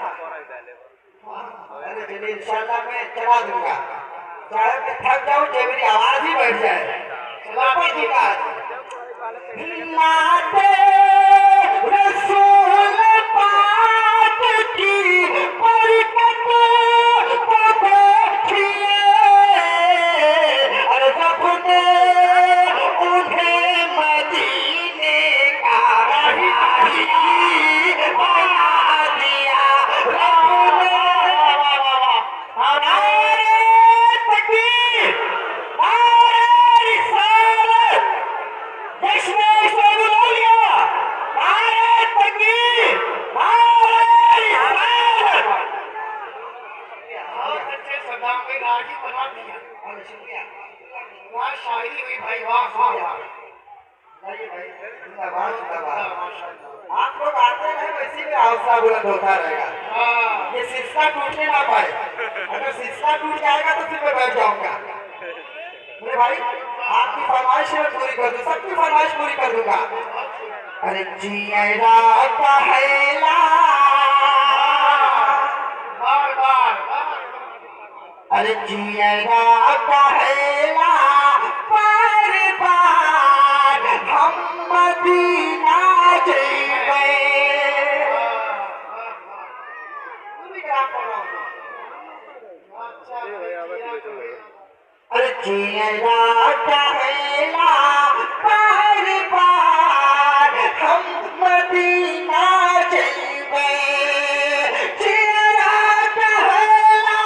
अरे चलिए इंशाल्लाह मैं चला दूंगा। चाहे मैं थक जाऊं चाहे मेरी आवाज ही बैठ जाए। चला जी का नाते रसूल पाक की बरकत को देखिए। अरे सबने उन्हें मदीने का राही बना दिया रब ने। नारे तकबीर, नारे रिसालत, जश्न शहीदुल औलिया, नारे तकबीर, नारे रिसालत। बहुत अच्छे सदाम पे रागी बना दिया। शुक्रिया। वाह शायरी हुई भाई, वाह वाह वाह। नहीं भाई जिंदाबाद जिंदाबाद। आप लोग आते रहे वैसे भी हौसला बुलंद होता रहेगा। ये सिलसिला टूटने ना पाए। अगर सिलसिला टूट जाएगा तो फिर मैं बैठ जाऊंगा। मेरे भाई आपकी फरमाइश मैं पूरी कर दूं, सबकी फरमाइश पूरी कर दूंगा। अरे जियरा कहला बार बार, अरे जियरा कहला बार बार हम मदीना जइबे। अरे जियरा कहला बार बार हम मदीना जइबे। जियरा कहला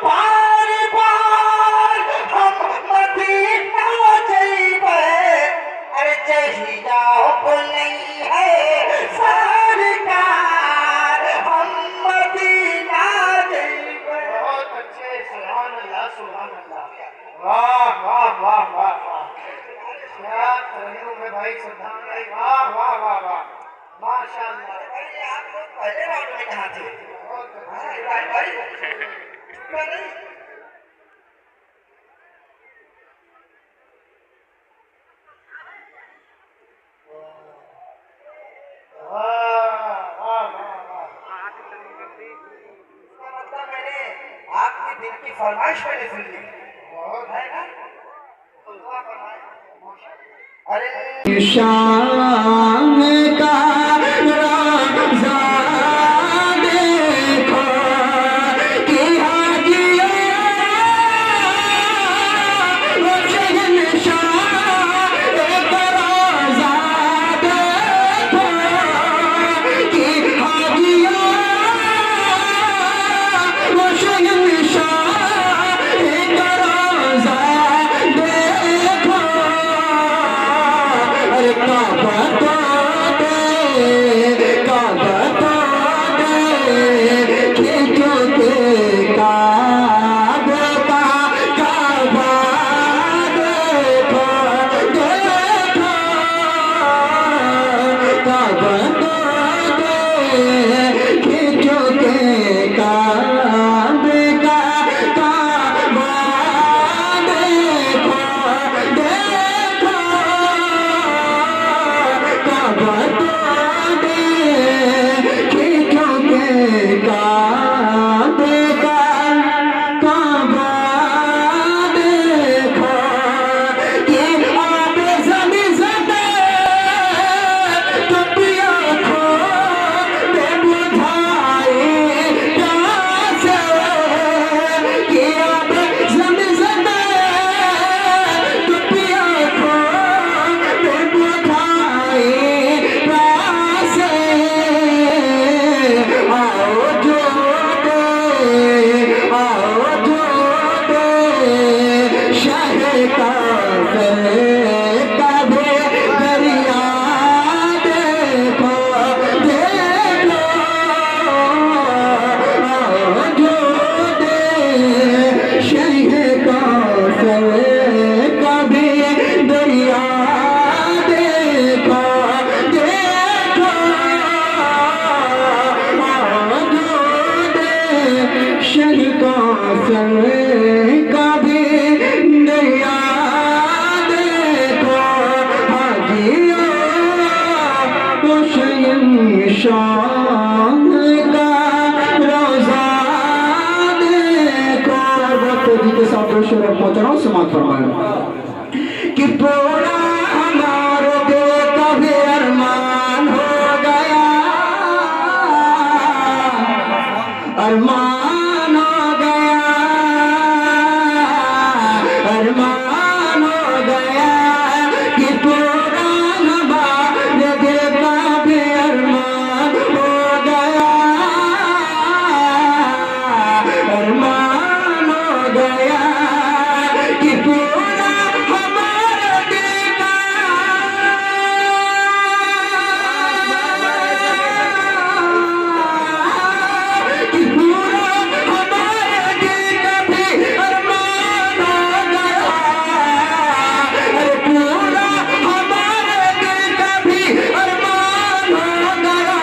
बार बार हम मदीना जइबे। अरे जहिया को नहीं है सरकार हम मदीना जइबे। बहुत अच्छे सुभान अल्लाह सुभान अल्लाह। वाह वाह वाह वाह वाह। क्या तरीकों में भाई सुभान अल्लाह। वाह वाह वाह वाह माशाअल्लाह। अरे आप लोग पहले राउंड में कहाँ थे? भाई भाई आपकी दिल की फरमाइश मैंने सुन ली है ना। अरे शाम का रोज़ा देखो कि हाजिया वो शहंशाह एक रोज़ा देखो कि हाजिया वो शहंशाह एक रोज़ा देखो। अरे काबा समाप्त फरमाया कि पूरा हमारे दिल का भी अरमान हो गया, अरमान हो गया, अरमान हो गया कि पूरा हमारे दिल का भी अरमान हो गया, अरमान हो गया कि पूरा हमारा दिल का कि पूरा हमारा दिल का भी अरमान हो गया, अरे पूरा हमारा दिल का भी अरमान हो गया।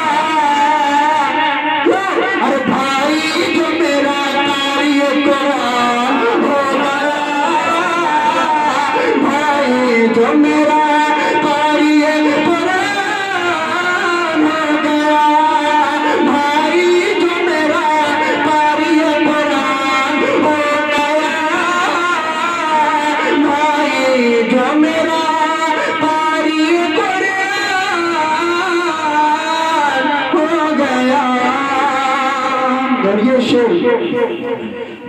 अरे भाई जो मेरा कार्य कुरान हो गया, भाई जो मेरा कार्य कुरान हो गया, भाई जो मेरा कार्य कुरान हो गया, भाई जो मेरा कार्य कुरान हो गया। और ये शेर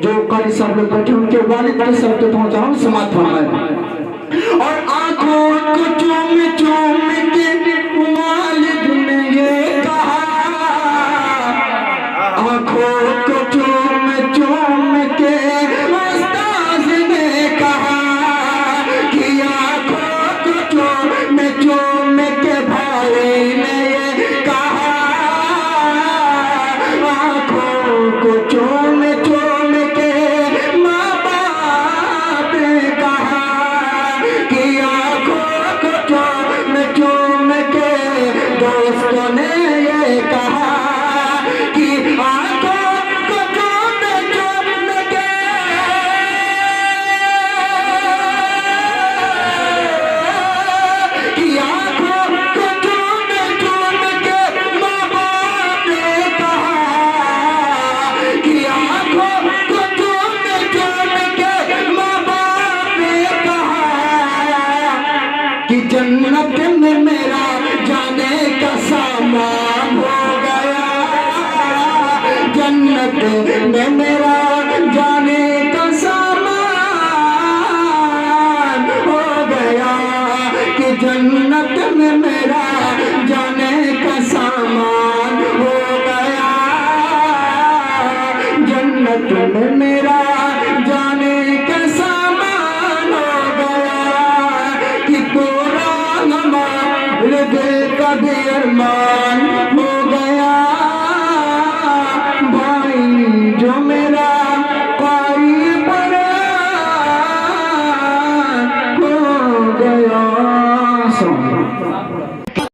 जो कारी साहब लोग बैठे उनके वालिद के सब तक पहुंचाऊं समाप्त फरमाए। और आंखों को चूम चूम के वालिद ने ये कहा, आंखों को चूम चूम के उस्ताद ने कहा कि आंखों को चूम चूम के भाई ने ये कहा, आंखों को चूम चूम के माँ बाप ने कहा कि आंखों को चूम चूम के दोस्तों ने ये कहा कि आंखों को चूम चूम के कि आंखों को चूम चूम के माँ बाप ने कहा कि आंखों को चूम चूम के माँ बाप ने कहा कि जन्नत में मेरा जाने का सामान हो गया, जन्नत में मेरा जाने का सामान हो गया, कि जन्नत में मेरा जाने का सामान हो गया, जन्नत में मेरा जाने का सामान हो गया, कि पूरा हमारे दिल का भी अरमान हो गया, भाई जो मेरा कारी कुरान हो गया।